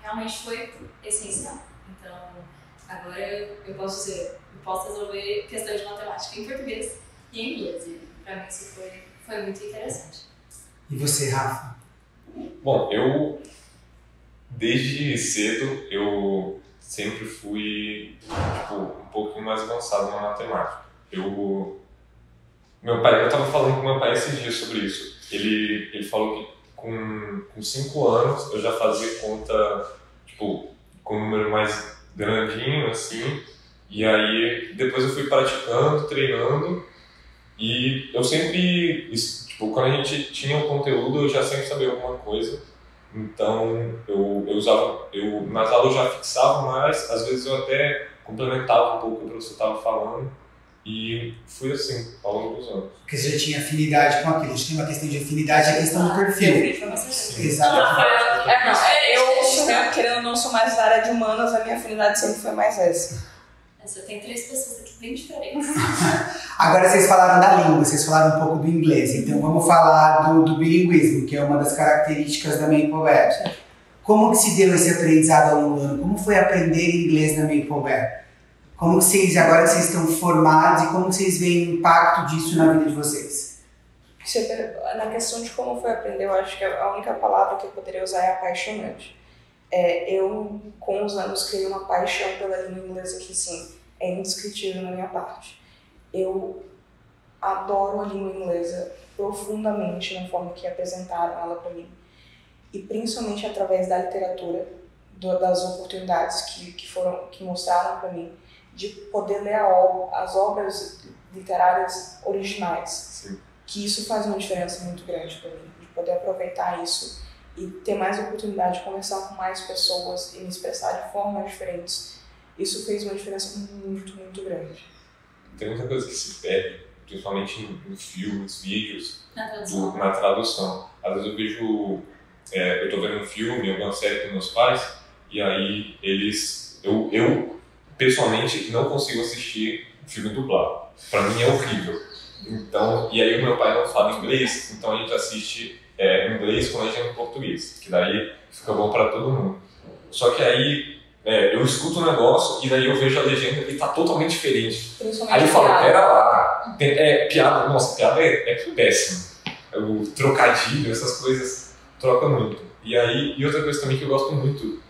S6: realmente foi essencial. Então, agora eu posso dizer, eu posso resolver questões de matemática em português e em inglês. E, para mim, isso foi muito interessante.
S2: E você, Rafa?
S5: Bom, desde cedo, eu sempre fui um pouquinho mais avançado na matemática. Eu estava falando com meu pai esses dias sobre isso. Ele falou que com 5 anos eu já fazia conta com um número mais grandinho, assim, e aí depois eu fui praticando, treinando, e eu sempre, quando a gente tinha um conteúdo, eu já sempre sabia alguma coisa. Então, eu nas aulas já fixava mais, às vezes eu até complementava um pouco o que o professor estava falando, e fui assim, ao longo dos anos.
S2: Porque você já tinha afinidade com aquilo, a gente tem uma questão de afinidade e a questão do perfil. Exatamente.
S4: Eu, querendo ou não, sou mais da área de humanas, a minha afinidade sempre foi mais essa.
S6: Você tem 3 pessoas aqui bem diferentes.
S2: Agora vocês falaram da língua, vocês falaram um pouco do inglês, então vamos falar do bilinguismo, que é uma das características da MapleWeb. Como que se deu esse aprendizado ao longo do ano? Como foi aprender inglês na MapleWeb? Como que vocês, agora que vocês estão formados, e como que vocês veem o impacto disso na vida de vocês?
S4: Na questão de como foi aprender, eu acho que a única palavra que eu poderia usar é apaixonante. Eu, com os anos, criei uma paixão pela língua inglesa que, sim, é indescritível na minha parte. Eu adoro a língua inglesa profundamente na forma que apresentaram ela para mim. E principalmente através da literatura, das oportunidades que mostraram para mim de poder ler as obras literárias originais.
S5: Sim.
S4: Que isso faz uma diferença muito grande para mim, de poder aproveitar isso e ter mais oportunidade de conversar com mais pessoas e me expressar de formas diferentes. Isso fez uma diferença muito, muito grande.
S5: Tem muita coisa que se perde, principalmente em filmes, vídeos,
S6: Na tradução.
S5: na tradução. Às vezes eu vejo eu tô vendo um filme, alguma série com meus pais, e aí eu pessoalmente não consigo assistir filme dublado. Pra mim é horrível. Então, e aí o meu pai não fala inglês, então a gente assiste em inglês com legenda em português, que daí fica bom pra todo mundo. Só que aí eu escuto um negócio e daí eu vejo a legenda e tá totalmente diferente. Aí eu falo, pera lá, piada, nossa, piada é péssima. O trocadilho, essas coisas trocam muito. E outra coisa também que eu gosto muito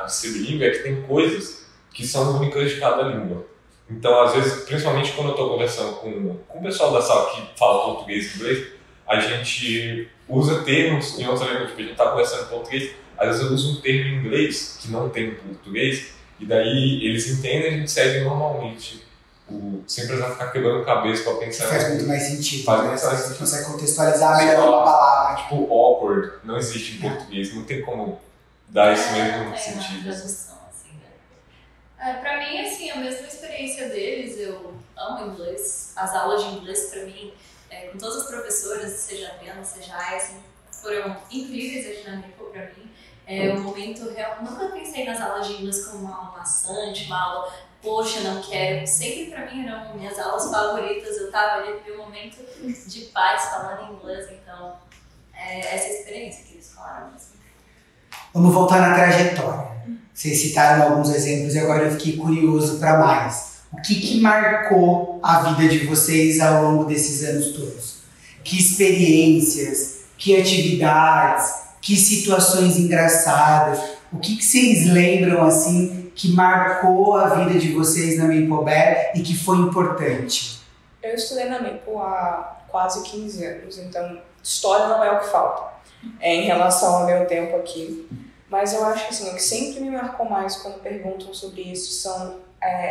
S5: de ser bilíngue é que tem coisas que são únicas de cada língua. Então, às vezes, principalmente quando eu estou conversando com o pessoal da sala que fala português e inglês, a gente usa termos em outra língua. Tipo, a gente está conversando em português, às vezes eu uso um termo em inglês que não tem em português, e daí eles entendem e a gente segue normalmente. Sem precisar ficar quebrando a cabeça para pensar.
S2: Faz muito mais sentido.
S5: Faz muito mais sentido.
S2: Você consegue contextualizar melhor uma palavra.
S5: Tipo, awkward não existe em português, não tem como dar esse mesmo sentido.
S6: Pra mim, assim, a mesma experiência deles, eu amo inglês. As aulas de inglês, pra mim, com todas as professoras, seja a Adriana, seja a Aysen, foram incríveis aqui na Maple pra mim. Um momento real. Nunca pensei nas aulas de inglês como uma aula maçante, uma aula, poxa, não quero. Sempre pra mim eram minhas aulas favoritas. Eu tava ali no meu momento de paz falando inglês, então, essa experiência que eles falaram mesmo.
S2: Vamos voltar na trajetória. Vocês citaram alguns exemplos e agora eu fiquei curioso para mais. O que marcou a vida de vocês ao longo desses anos todos? Que experiências, que atividades, que situações engraçadas? O que vocês lembram assim que marcou a vida de vocês na Maple Bear e que foi importante?
S4: Eu estudei na Maple há quase 15 anos, então história não é o que falta em relação ao meu tempo aqui. Mas eu acho que assim, o que sempre me marcou mais quando perguntam sobre isso são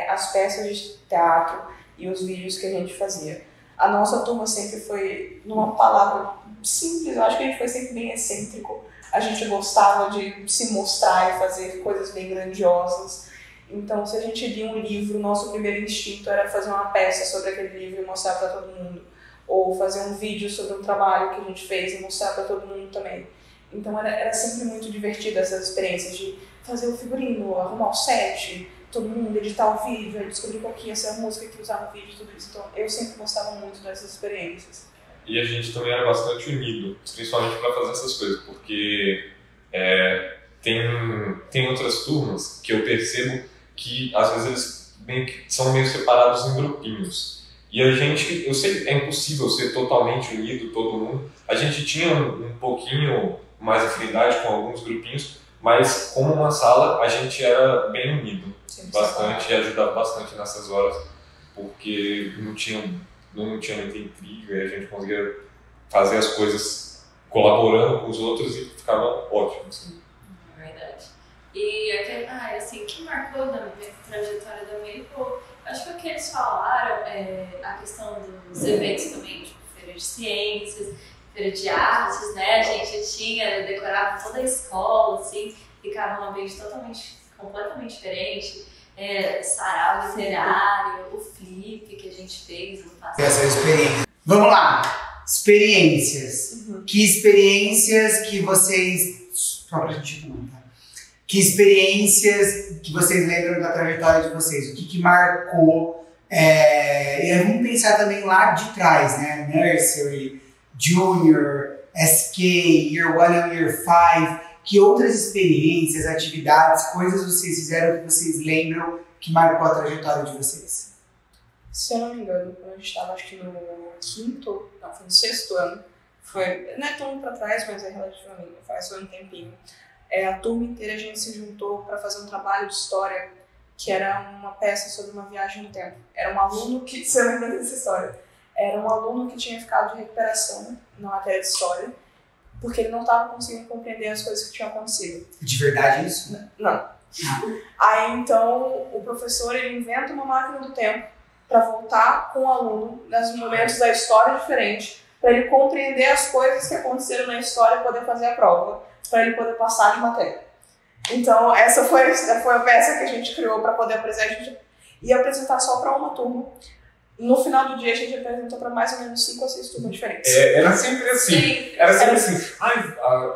S4: as peças de teatro e os vídeos que a gente fazia. A nossa turma sempre foi, numa palavra simples, eu acho que a gente foi sempre bem excêntrico. A gente gostava de se mostrar e fazer coisas bem grandiosas. Então, se a gente lia um livro, nosso primeiro instinto era fazer uma peça sobre aquele livro e mostrar para todo mundo. Ou fazer um vídeo sobre um trabalho que a gente fez e mostrar para todo mundo também. Então era sempre muito divertido essas experiências de fazer o figurino, arrumar o set, todo mundo editar o vídeo, aí descobrir qual que ia ser a música que usava no vídeo, tudo isso. Então eu sempre gostava muito dessas experiências.
S5: E a gente também era bastante unido, principalmente para fazer essas coisas, porque tem outras turmas que eu percebo que às vezes eles são meio separados em grupinhos. E a gente, eu sei que é impossível ser totalmente unido, todo mundo. A gente tinha um pouquinho mais afinidade com alguns grupinhos, mas como uma sala a gente era bem unido, bastante, e ajudava bastante nessas horas, porque não tinha muita intriga e a gente conseguia fazer as coisas colaborando com os outros e ficava ótimo. Assim.
S6: Verdade. E assim, o que marcou na minha trajetória da Maple, acho que o que eles falaram a questão dos eventos também, tipo feira de ciências, feira de artes, né? A gente decorava toda a escola, assim, ficava um ambiente completamente diferente. Sarau literário, o flip que a gente fez no passado.
S2: Essa experiência. Vamos lá! Experiências. Uhum. Que experiências que vocês... Só pra gente comentar. Que experiências que vocês lembram da trajetória de vocês? O que marcou? E vamos pensar também lá de trás, né? Nursery, Junior, SK, Year 1 e Year 5. Que outras experiências, atividades, coisas vocês fizeram que vocês lembram que marcou a trajetória de vocês?
S4: Se eu não me engano, quando a gente estava acho que no foi no sexto ano, não é tão para trás, mas relativamente, faz um tempinho. A turma inteira a gente se juntou para fazer um trabalho de história que era uma peça sobre uma viagem no tempo. Era um aluno que, você lembra dessa história? Era um aluno que tinha ficado de recuperação na matéria de história, porque ele não estava conseguindo compreender as coisas que tinham acontecido.
S2: De verdade isso?
S4: Não. Aí então o professor ele inventa uma máquina do tempo para voltar com o aluno nos momentos da história diferente, para ele compreender as coisas que aconteceram na história e poder fazer a prova, para ele poder passar de matéria. Então essa foi a peça que a gente criou para poder apresentar. A gente ia apresentar só para uma turma. No final do dia, a gente apresentou para mais ou menos 5 ou 6 turmas diferentes.
S5: Era sempre assim.
S4: Sim.
S5: Era sempre assim.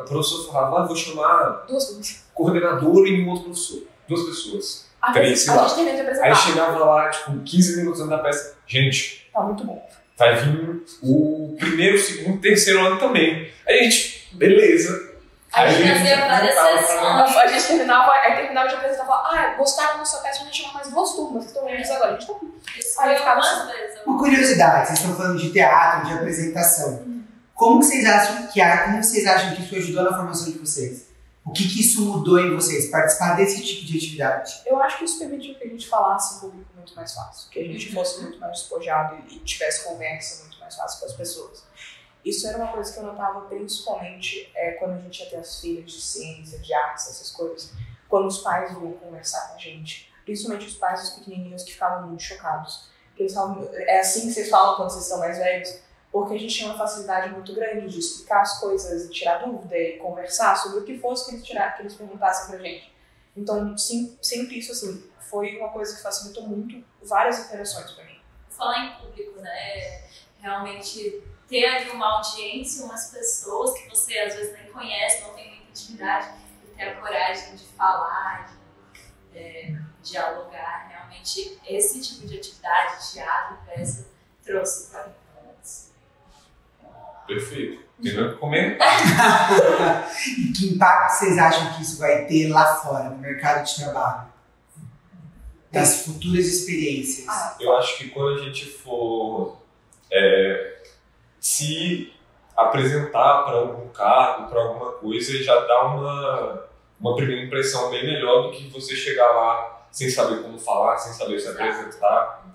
S5: o professor falava, vou chamar
S4: Duas.
S5: coordenador e um outro professor. 2 pessoas.
S4: A
S5: 3, sei lá.
S4: gente termina de apresentar.
S5: Aí chegava lá, tipo, 15 minutos antes da peça. Gente,
S4: Tá muito bom.
S5: vai vir o primeiro, segundo, terceiro ano também. Aí a gente, beleza.
S6: A gente fazia várias sessões.
S4: A gente terminava de apresentar e falava, gostaram da sua peça, a gente chamar mais 2 turmas que estão unidas agora. A gente tá
S6: Isso
S4: Aí
S6: foi
S4: eu ficava
S6: algumas vezes.
S2: Uma curiosidade, vocês estão falando de teatro, de apresentação. Como que vocês acham que isso ajudou na formação de vocês? O que isso mudou em vocês, participar desse tipo de atividade?
S4: Eu acho que isso permitiu que a gente falasse em público muito mais fácil, que a gente fosse muito mais despojado e tivesse conversa muito mais fácil com as pessoas. Isso era uma coisa que eu notava principalmente quando a gente ia ter as feiras de ciência, de artes, essas coisas, quando os pais vinham conversar com a gente, principalmente os pais dos pequenininhos que ficavam muito chocados. Eles falavam, é assim que vocês falam quando vocês estão mais velhos? Porque a gente tinha uma facilidade muito grande de explicar as coisas, e tirar dúvida e conversar sobre o que fosse que eles perguntassem pra gente. Então, sempre isso, assim, foi uma coisa que facilitou muito várias interações pra mim.
S6: Falar em público, né? Realmente ter ali uma audiência, umas pessoas que você às vezes nem conhece, não tem muita intimidade, e ter a coragem de falar, de dialogar. Realmente, esse tipo de atividade, teatro, peça, trouxe para mim.
S5: Perfeito. Tem nada que comentar.
S2: E que impacto vocês acham que isso vai ter lá fora, no mercado de trabalho? Das futuras experiências?
S5: Eu acho que quando a gente for se apresentar para algum cargo, para alguma coisa, já dá uma primeira impressão bem melhor do que você chegar lá sem saber como falar, sem saber se apresentar.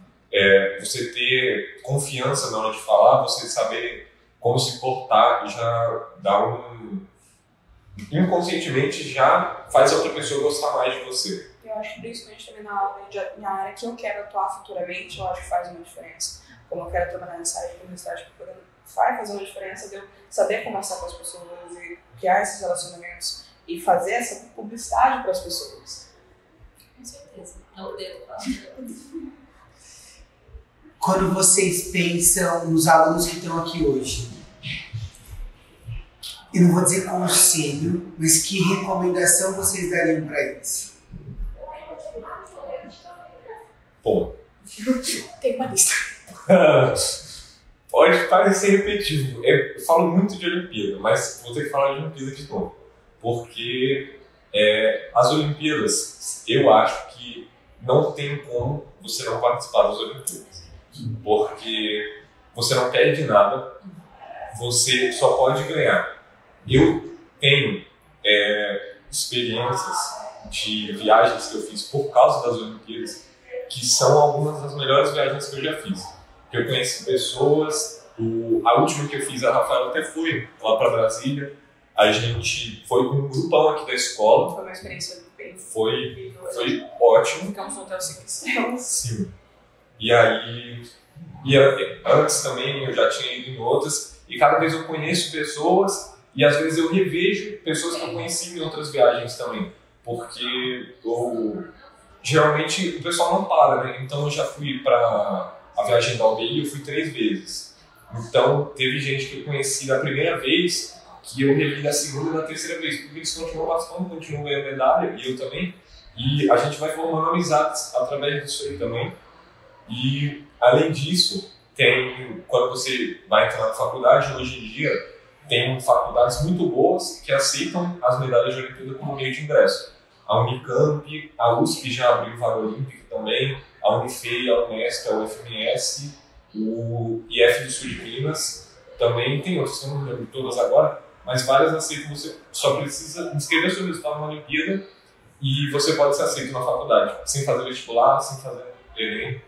S5: Você ter confiança na hora de falar, você saber como se portar, já dá inconscientemente já faz a outra pessoa gostar mais de você.
S4: Eu acho que principalmente também na área que eu quero atuar futuramente, eu acho que faz uma diferença. Como eu quero trabalhar nessa área de publicidade, vai fazer uma diferença de eu saber conversar com as pessoas e criar esses relacionamentos e fazer essa publicidade para as pessoas.
S6: Com certeza. Não devo falar.
S2: Quando vocês pensam nos alunos que estão aqui hoje, eu não vou dizer conselho, mas que recomendação vocês dariam para eles?
S5: Bom.
S4: Tem uma lista.
S5: Pode parecer repetitivo. Eu falo muito de Olimpíada, mas vou ter que falar de Olimpíada de novo. Porque as Olimpíadas, eu acho que não tem como você não participar das Olimpíadas. Porque você não perde nada, você só pode ganhar. Eu tenho experiências de viagens que eu fiz por causa das Olimpíadas, que são algumas das melhores viagens que eu já fiz. Eu conheci pessoas, a última que eu fiz, a Rafaela até foi lá para Brasília, a gente foi com um grupão aqui da escola.
S4: Foi uma experiência bem
S5: Foi ótimo.
S4: Ficamos no hotel 5 estrelas.
S5: Sim. E aí, antes também eu já tinha ido em outras, e cada vez eu conheço pessoas, e às vezes eu revejo pessoas que eu conheci em outras viagens também, porque geralmente o pessoal não para, né? Então eu já fui para a viagem da UBI, eu fui 3 vezes. Então teve gente que eu conheci da primeira vez, que eu revi da segunda e da terceira vez, porque eles continuam participando, continuam ganhando medalha, e eu também, e a gente vai formando amizades através disso aí também. E, além disso, quando você vai entrar na faculdade, hoje em dia, tem faculdades muito boas que aceitam as medalhas de Olimpíada como meio de ingresso. A Unicamp, a USP já abriu vaga olímpica também, a Unifei, a Unesp, a UFMS, o IF do Sul de Minas, também tem outras, eu não lembro todas agora, mas várias aceitam, você só precisa inscrever seu resultado na Olimpíada e você pode ser aceito na faculdade, sem fazer vestibular, sem fazer Enem.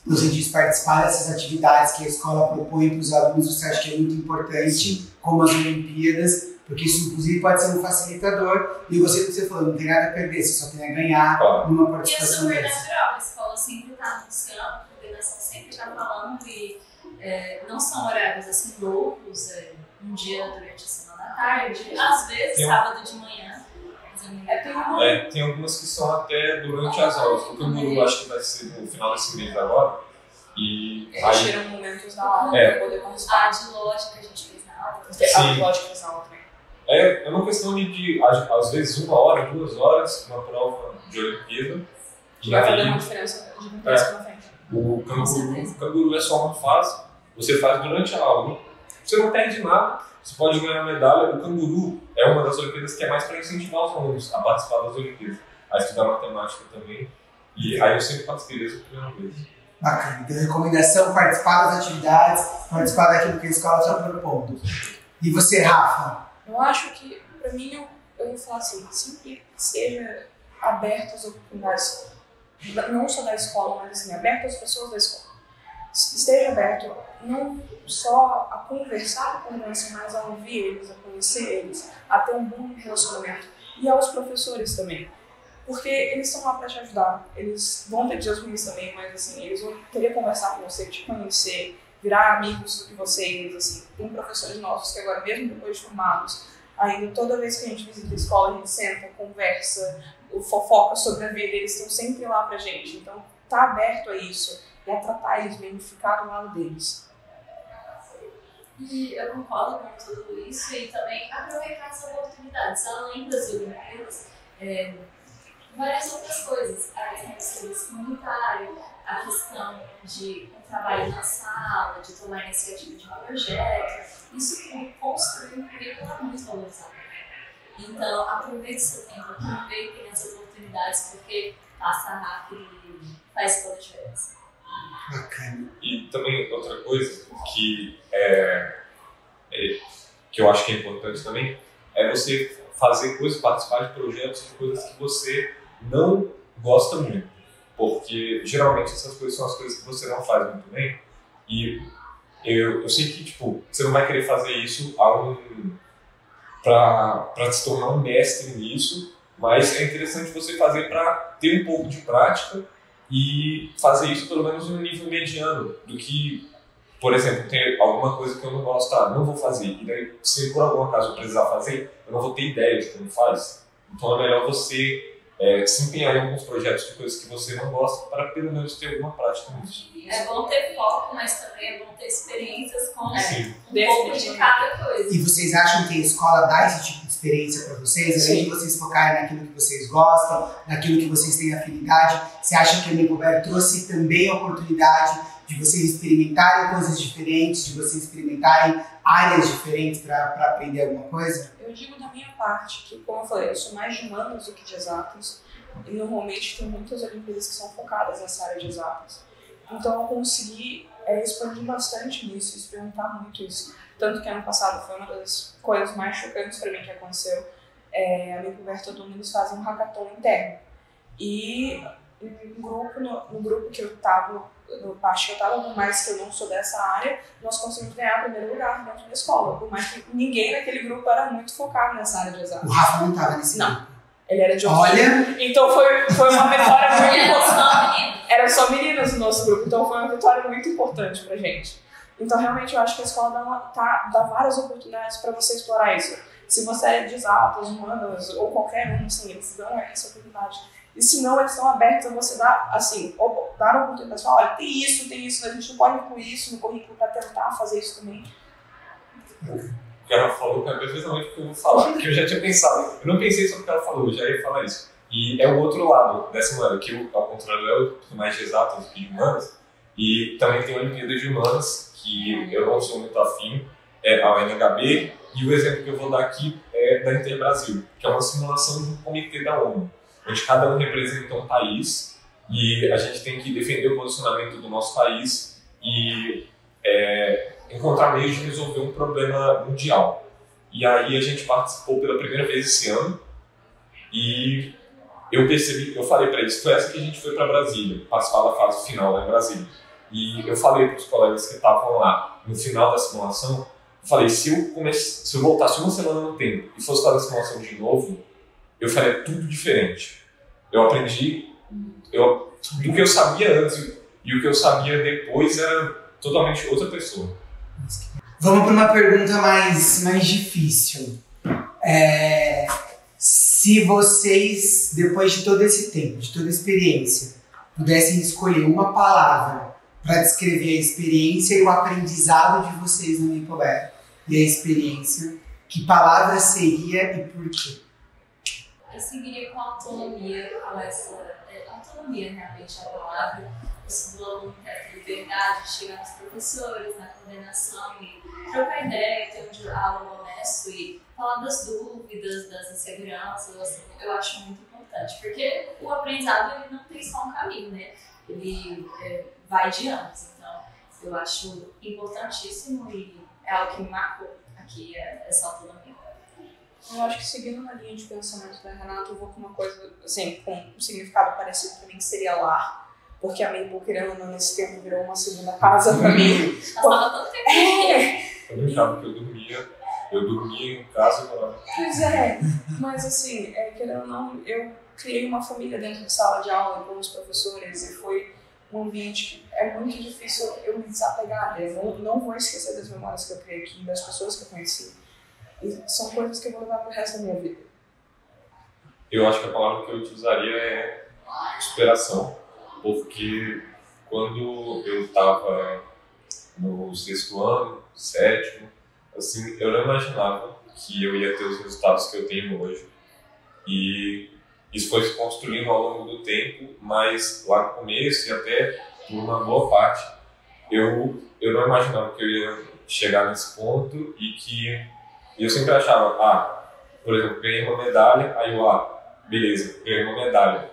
S2: Você diz participar dessas atividades que a escola propõe para os alunos, você acha que é muito importante, como as Olimpíadas, porque isso inclusive pode ser um facilitador, e você falou, não tem nada a perder, você só tem a ganhar numa participação
S6: dessa. E é
S2: dessa.
S6: super natural, a escola sempre está anunciando, a coordenação sempre está falando, e não são horários assim loucos, um dia durante a semana à tarde, às vezes sábado de manhã.
S5: Tem algumas que são até durante as aulas, porque o Muru acho que vai ser no final desse mês agora. E
S4: eles tiram momentos da aula para poder participar.
S6: A de lógica a gente fez na aula.
S4: A de lógica fez na aula também.
S5: É uma questão de às vezes 1 hora, 2 horas, uma prova de Olimpíada.
S4: Que vai fazer uma diferença de pra frente.
S5: O canguru é só uma fase, você faz durante a aula. Você não perde nada, você pode ganhar medalha. O canguru é uma das Olimpíadas que é mais para incentivar os alunos a participar das Olimpíadas, a estudar matemática também. E aí eu sempre participei desde a primeira vez.
S2: Bacana. Então, recomendação: participar das atividades, participar daquilo que a escola está propondo. E você, Rafa?
S4: Eu acho que, para mim, eu ia falar assim, sempre seja aberto às oportunidades, não só da escola, mas assim, aberto às pessoas da escola. Esteja aberto não só a conversar com a criança, mas a ouvir eles, a conhecer eles, a ter um bom relacionamento. E aos professores também. Porque eles estão lá para te ajudar. Eles vão ter dias ruins também, mas assim, eles vão querer conversar com você, te conhecer, virar amigos de vocês. Assim. Tem professores nossos que agora, mesmo depois de formados, ainda toda vez que a gente visita a escola, a gente senta, conversa, fofoca sobre a vida, eles estão sempre lá pra gente. Então, tá aberto a isso e a tratar eles bem, ficar do lado deles.
S6: E eu concordo com tudo isso e também aproveitar essa oportunidades, além das Olimpíadas, várias outras coisas, a questão do serviço comunitário, a questão de um trabalho na sala, de tomar iniciativa de um projeto, isso tudo construir um currículo muito valorizado. Então, aproveite seu tempo, aproveitem essas oportunidades, porque passa rápido e faz toda a diferença.
S2: Bacana.
S5: E também outra coisa que eu acho que é importante também é você fazer coisas, participar de projetos de coisas que você não gosta muito, porque geralmente essas coisas são as coisas que você não faz muito bem. E eu sei que tipo, você não vai querer fazer isso para se tornar um mestre nisso, mas é interessante você fazer para ter um pouco de prática e fazer isso pelo menos no nível mediano, do que, por exemplo, tem alguma coisa que eu não gosto, não vou fazer, e daí se por algum acaso eu precisar fazer, eu não vou ter ideia de como faz. Então é melhor você se empenhar em alguns projetos de coisas que você não gosta para pelo menos ter alguma prática nisso.
S6: É bom ter foco, mas também é bom ter experiências com um pouco de
S4: Sim.
S6: cada coisa.
S2: E vocês acham que a escola dá esse tipo de experiência para vocês? Além de vocês focarem naquilo que vocês gostam, naquilo que vocês têm afinidade, você acha que a Maple trouxe também a oportunidade de vocês experimentarem coisas diferentes, de vocês experimentarem áreas diferentes para aprender alguma coisa?
S4: Eu digo da minha parte que, como eu falei, eu sou mais de humanas do que de exatas, e normalmente tem muitas Olimpíadas que são focadas nessa área de exatas. Então eu consegui expandir bastante nisso, experimentar muito isso. Tanto que ano passado foi uma das coisas mais chocantes para mim que aconteceu. A Maple todo mundo eles fazem um hackathon interno. E no grupo que eu estava, no parte que eu estava, por mais que eu não sou dessa área, nós conseguimos ganhar o primeiro lugar dentro da escola. Por mais que ninguém naquele grupo era muito focado nessa área de exatas.
S2: O Rafa não estava nesse grupo.
S4: Não. Ele era de outro
S2: Olha!
S4: grupo. Então foi uma vitória muito
S6: Era
S4: importante.
S6: só menino.
S4: Era só meninas no nosso grupo, então foi uma vitória muito importante pra gente. Então realmente eu acho que a escola dá várias oportunidades para você explorar isso. Se você é de exatas, humanas ou qualquer um, assim, eles dão essa oportunidade. E se não, eles estão abertos a você dar, assim, dar a oportunidade. Falar, olha, tem isso, a gente não pode incluir isso no currículo para tentar fazer isso também.
S5: O que ela falou é precisamente o que eu vou falar, porque eu já tinha pensado. Eu não pensei sobre o que ela falou, eu já ia falar isso. E é o outro lado dessa moeda, que eu, ao contrário eu sou mais de exatas do que de humanas, e também tem a Olimpíada de Humanas, que eu não sou muito afim, a UNHB, e o exemplo que eu vou dar aqui é da Interbrasil, que é uma simulação de um comitê da ONU, onde cada um representa um país, e a gente tem que defender o posicionamento do nosso país e encontrar meios de resolver um problema mundial. E aí a gente participou pela primeira vez esse ano, e eu falei para eles, foi essa que a gente foi para Brasília, participar da fase final lá em Brasília. E eu falei para os colegas que estavam lá no final da simulação, eu falei, se eu voltasse uma semana no tempo e fosse fazer a simulação de novo, eu faria tudo diferente. Eu aprendi do que eu sabia antes e o que eu sabia depois era totalmente outra pessoa.
S2: Vamos para uma pergunta mais difícil. Se vocês, depois de todo esse tempo, de toda a experiência, pudessem escolher uma palavra para descrever a experiência e o aprendizado de vocês no Maple, e a experiência, que palavra seria e por quê?
S6: Eu seguiria com autonomia, com essa autonomia realmente é a palavra. Isso do aluno ter liberdade de chegar nos professores, na coordenação e trocar ideia, ter um diálogo honesto e falar das dúvidas, das inseguranças, assim, eu acho muito importante, porque o aprendizado ele não tem só um caminho, né? Ele vai de anos, então eu acho importantíssimo e é algo que me marcou aqui, essa autonomia.
S4: Eu acho que seguindo na linha de pensamento da Renata, eu vou com uma coisa, assim, com um significado parecido pra mim, que seria lar. Porque a Maple, querendo ou não, nesse tempo virou uma segunda casa pra mim.
S6: Passava tanto tempo.
S5: Eu brincava que eu dormia em casa agora.
S4: Pois é, mas assim, querendo ou não, eu criei uma família dentro de sala de aula com os professores e foi um ambiente que é muito difícil eu me desapegar. Eu não vou esquecer das memórias que eu criei aqui, das pessoas que eu conheci. E são coisas que eu vou levar pro resto da minha vida.
S5: Eu acho que a palavra que eu utilizaria é superação, porque quando eu estava no 6º ano, 7º, assim, eu não imaginava que eu ia ter os resultados que eu tenho hoje. E isso foi se construindo ao longo do tempo, mas lá no começo e até por uma boa parte, eu não imaginava que eu ia chegar nesse ponto e eu sempre achava, por exemplo, ganhei uma medalha, aí eu, beleza, ganhei uma medalha.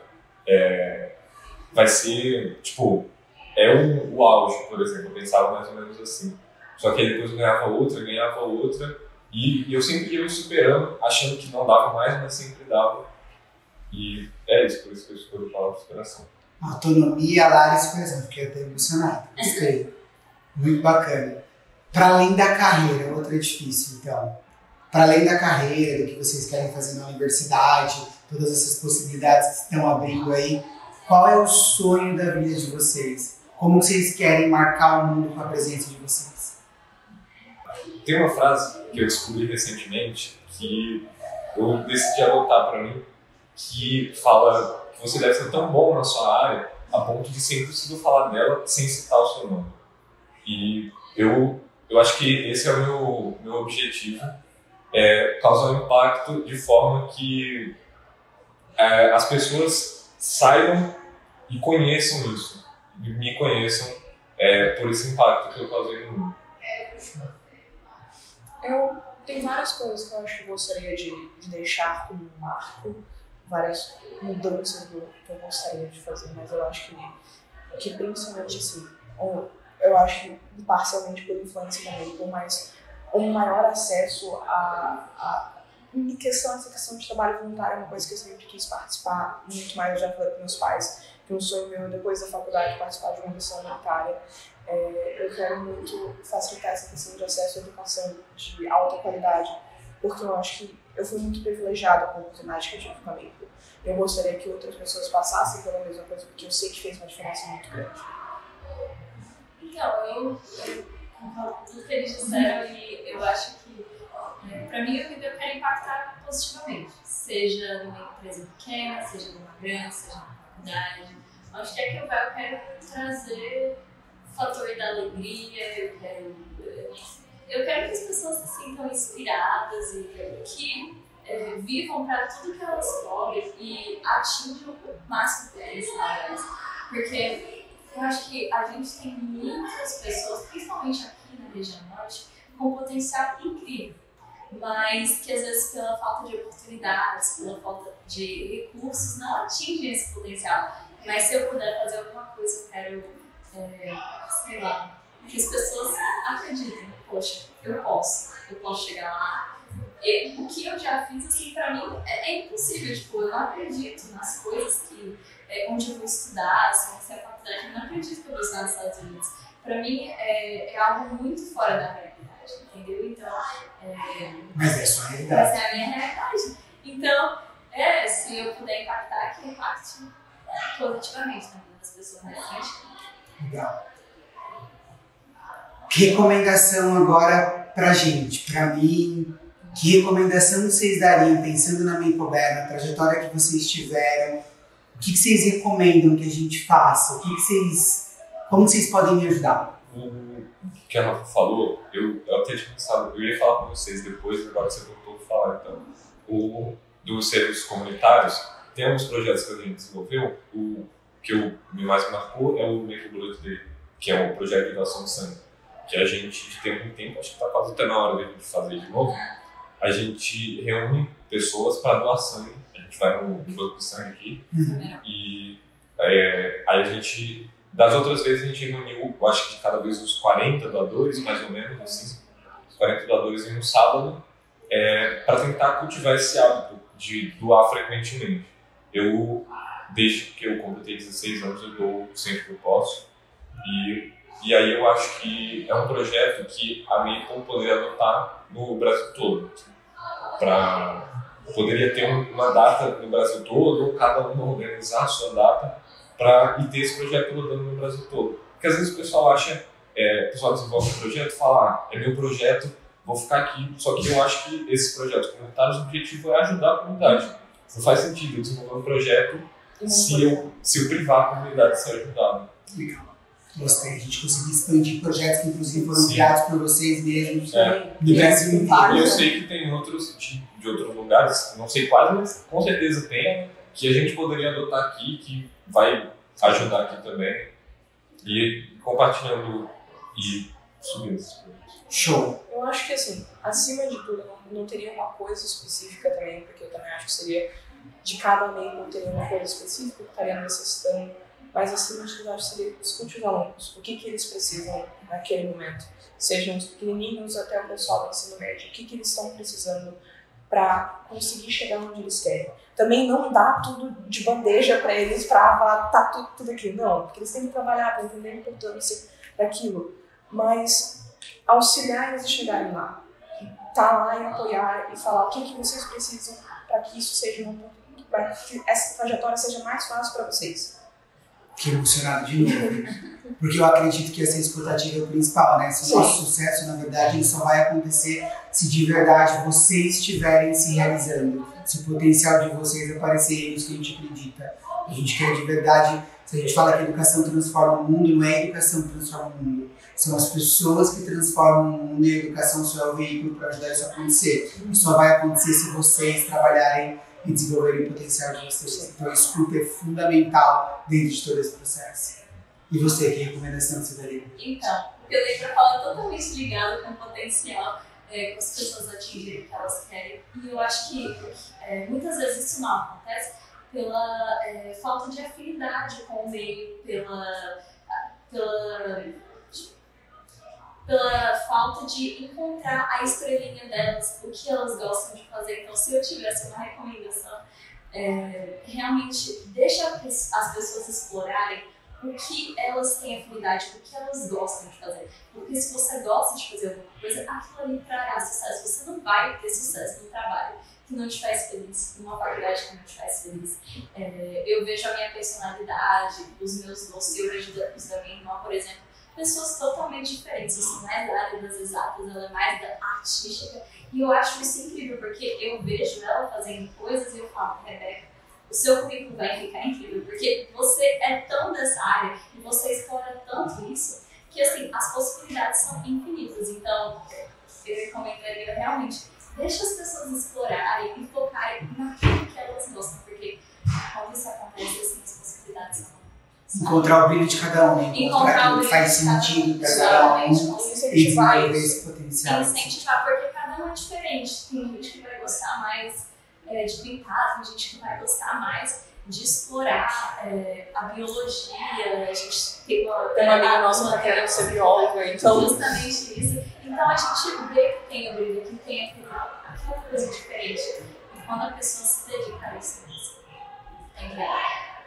S5: Vai ser, tipo, o auge, por exemplo, eu pensava mais ou menos assim. Só que aí depois eu ganhava outra, e eu sempre ia me superando, achando que não dava mais, mas sempre dava. E é isso, por isso que eu escolhi a palavra superação.
S2: Autonomia, lar e superação, fiquei até emocionado, gostei. Muito bacana. Para além da carreira, outra difícil, então. Para além da carreira, do que vocês querem fazer na universidade, todas essas possibilidades que estão abrindo aí, qual é o sonho da vida de vocês? Como vocês querem marcar o mundo com a presença de vocês?
S5: Tem uma frase que eu descobri recentemente que eu decidi adotar para mim, que fala que você deve ser tão bom na sua área a ponto de ser impossível falar dela sem citar o seu nome. E eu acho que esse é o meu objetivo, causar um impacto de forma que as pessoas saibam e conheçam isso, e me conheçam por esse impacto que eu causei no mundo.
S4: Eu tenho várias coisas que eu acho que eu gostaria de deixar como um marco, várias mudanças que eu gostaria de fazer, mas eu acho que principalmente assim, eu acho que parcialmente por influência da Maple, mas um maior acesso em essa questão de trabalho voluntário é uma coisa que eu sempre quis participar, muito mais. Eu já falei para meus pais que um sonho meu, depois da faculdade, participar de uma missão humanitária. Eu quero muito facilitar essa questão de acesso à educação de alta qualidade, porque eu acho que eu fui muito privilegiada com a oportunidade que eu tive com a Maple. Eu gostaria que outras pessoas passassem pela mesma coisa, porque eu sei que fez uma diferença muito grande.
S6: Então, eu concordo com tudo que eles disseram e eu acho que, para mim, eu quero impactar positivamente, seja numa empresa pequena, seja numa grande, seja na faculdade. Onde quer que eu vá, eu quero trazer o fator da alegria, eu quero que as pessoas se sintam inspiradas e que vivam para tudo que elas podem e atinjam o máximo potencial delas. Porque eu acho que a gente tem muitas pessoas, principalmente aqui na região norte, com potencial incrível, mas que às vezes pela falta de oportunidades, pela falta de recursos, não atingem esse potencial. Mas se eu puder fazer alguma coisa, eu quero, sei lá, que as pessoas acreditem, poxa, eu posso chegar lá. E o que eu já fiz, assim, pra mim é impossível, tipo, eu não acredito nas coisas que, onde eu vou estudar, se a faculdade, eu não acredito que eu vou estudar nos Estados Unidos. Pra mim é algo muito fora da realidade, entendeu? Então,
S2: mas é a sua realidade.
S6: Essa é a minha realidade. Então, se eu puder impactar, que impacte positivamente na vida das pessoas na frente.
S2: Legal. Recomendação agora pra gente, pra mim. Que recomendação vocês dariam, pensando na Maple Bear, na trajetória que vocês tiveram? O que vocês recomendam que a gente faça? Como vocês podem me ajudar?
S5: o que a Rafa falou, eu até tinha pensado, eu ia falar com vocês depois, agora você voltou a falar, então. Dos serviços comunitários, tem alguns projetos que a gente desenvolveu, o que me mais marcou é o Maple Blood Day, que é um projeto de doação de sangue, que a gente, de tempo em tempo, acho que está quase até na hora de a gente fazer de novo, a gente reúne pessoas para doar sangue, a gente vai no banco de sangue aqui, e aí a gente, das outras vezes a gente reuniu, eu acho que cada vez uns 40 doadores, mais ou menos, assim, 40 doadores em um sábado, para tentar cultivar esse hábito de doar frequentemente. Desde que eu completei 16 anos, eu dou sempre que eu posso. E aí eu acho que é um projeto que a Maple poderia adotar no Brasil todo. Poderia ter uma data no Brasil todo, ou cada um organizar a sua data e ter esse projeto rodando no Brasil todo. Porque às vezes o pessoal acha, o pessoal desenvolve um projeto e fala, é meu projeto, vou ficar aqui. Só que eu acho que esses projetos comunitários, o objetivo é ajudar a comunidade. Não faz sentido eu desenvolver um projeto se eu privar a comunidade de ser ajudada.
S2: Legal. Gostei. A gente conseguiu expandir projetos que, inclusive, foram criados por vocês mesmos no Brasil inteiro.
S5: E eu sei que tem outros de outros lugares, não sei quais, mas com certeza tem, que a gente poderia adotar aqui, que vai ajudar aqui também. E compartilhando e subindo esses projetos.
S2: Show!
S4: Eu acho que, assim, acima de tudo, não teria uma coisa específica também, porque eu também acho que seria de cada membro teria uma coisa específica que estaria necessitando, mas acima de tudo, eu acho que seria discutir os alunos, o que eles precisam naquele momento, sejam os pequenininhos até o pessoal do ensino médio, o que eles estão precisando para conseguir chegar onde eles querem. Também não dá tudo de bandeja para eles para falar, tá tudo aqui, não, porque eles têm que trabalhar para entender a importância daquilo, mas auxiliar eles a chegarem lá, estar lá e apoiar e falar o que vocês precisam para que isso seja para que essa trajetória seja mais fácil para vocês.
S2: Fiquei emocionado de novo, porque eu acredito que essa escutativa é o principal, né? Se o nosso sucesso, na verdade, ele só vai acontecer se de verdade vocês estiverem se realizando, se o potencial de vocês aparecer nisso que a gente acredita. A gente quer de verdade, se a gente fala que a educação transforma o mundo, não é a educação que transforma o mundo, são as pessoas que transformam o mundo e a educação só é o veículo para ajudar isso a acontecer. Isso só vai acontecer se vocês trabalharem e desenvolverem o potencial de vocês. Então a escuta é fundamental dentro de todo esse processo. E você, que recomendação você daria?
S6: Então, o que eu dei para falar é totalmente ligado com o potencial, com as pessoas atingirem o que elas querem. E eu acho que muitas vezes isso não acontece pela falta de afinidade com o meio, pela falta de encontrar a estrelinha delas, o que elas gostam de fazer. Então, se eu tivesse uma recomendação, realmente deixa as pessoas explorarem o que elas têm afinidade, o que elas gostam de fazer. Porque se você gosta de fazer alguma coisa, aquilo ali trará sucesso. Você não vai ter sucesso no trabalho que não te faz feliz, numa faculdade que não te faz feliz. Eu vejo a minha personalidade, os meus gostos, eu vejo os da minha irmã, por exemplo, pessoas totalmente diferentes. Eu sou mais da área das exatas, ela é mais da artística. E eu acho isso incrível, porque eu vejo ela fazendo coisas e eu falo, Rebeca, o seu currículo vai ficar incrível, porque você é tão dessa área e você explora tanto isso, que assim, as possibilidades são infinitas. Então, eu recomendaria realmente, deixa as pessoas explorarem e focarem naquilo que elas gostam, porque quando isso acontece, assim, as possibilidades são.
S2: Encontrar o brilho de cada um, encontrar aquilo que faz sentido para cada um e desenvolver esse potencial.
S6: Incentivar, porque cada um é diferente. Tem gente que vai gostar mais de pintar, tem gente que vai gostar mais de explorar a biologia. A gente tem uma
S4: amiga nossa que quer ser bióloga, então
S6: justamente isso. Então a gente vê que tem o brilho, que tem aquela coisa diferente. E quando a pessoa se dedica a isso, é legal.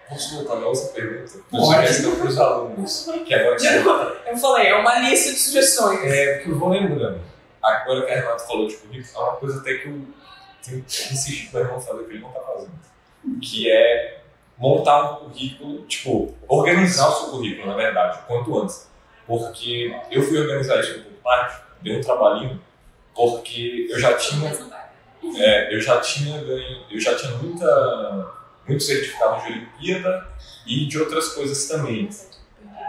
S5: Posso voltar na outra pergunta? Sugestão para os alunos. Que agora
S4: eu falei, é uma lista de sugestões.
S5: Porque eu vou lembrando. Agora que a Renata falou de currículo, é uma coisa até que eu tenho que insistir para o irmão fazer o que ele não está fazendo. Que é montar um currículo, organizar o seu currículo, na verdade, o quanto antes. Porque eu fui organizar isso um pouco tarde, deu um trabalhinho, porque eu já tinha muito certificado de Olimpíada e de outras coisas também.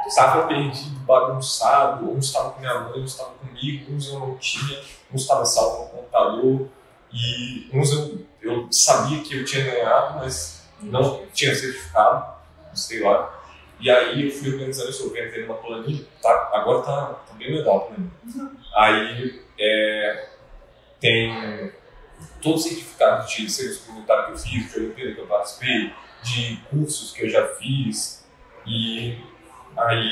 S5: estava perdido, bagunçado, uns estavam com minha mãe, uns estavam comigo, uns eu não tinha, uns estavam salvo no computador, e uns eu sabia que eu tinha ganhado, mas não tinha certificado, sei lá. E aí eu fui organizando isso, eu entrei numa planilha, agora tá bem legal pra mim. Aí tem todos os certificados de serviço comunitário que eu fiz, de Olimpíada que eu participei, de cursos que eu já fiz, e aí,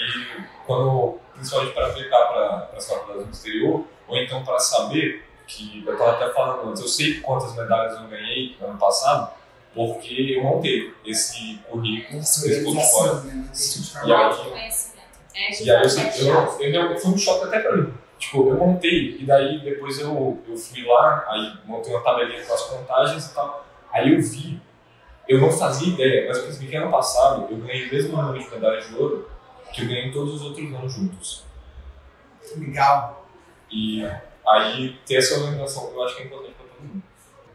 S5: principalmente para aplicar para as faculdades do exterior, ou então para saber, que eu estava até falando antes, eu sei quantas medalhas eu ganhei no ano passado, porque eu montei esse currículo, esse portfólio. E aí foi um choque até para mim. Tipo, eu montei, e daí depois eu fui lá, aí montei uma tabelinha com as contagens e tal, aí eu vi, eu não fazia ideia, mas percebi que ano passado eu ganhei o mesmo número de medalhas de ouro que eu ganhei todos os outros anos juntos.
S2: Legal.
S5: E aí ter essa organização eu acho que é importante para todo mundo.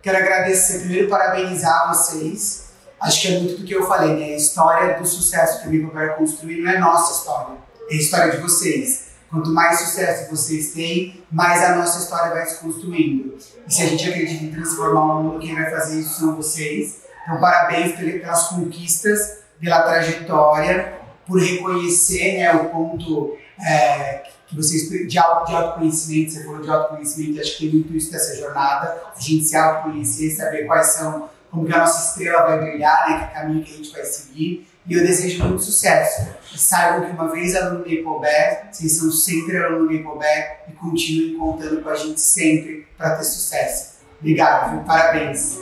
S2: Quero agradecer, primeiro parabenizar vocês. Acho que é muito do que eu falei, né? A história do sucesso que a Maple construir não é nossa história, é a história de vocês. Quanto mais sucesso vocês têm, mais a nossa história vai se construindo. E se a gente acredita em transformar o mundo, quem vai fazer isso são vocês. Então, parabéns pelas conquistas, pela trajetória, por reconhecer, né, o ponto que vocês de autoconhecimento, você falou de autoconhecimento, acho que tem muito isso dessa jornada, a gente se autoconhecer, saber como que a nossa estrela vai brilhar, né, que caminho que a gente vai seguir. E eu desejo muito sucesso. E saibam que uma vez aluno do Maple, vocês são sempre aluno do Maple e continuem contando com a gente sempre para ter sucesso. Obrigado, viu? Parabéns.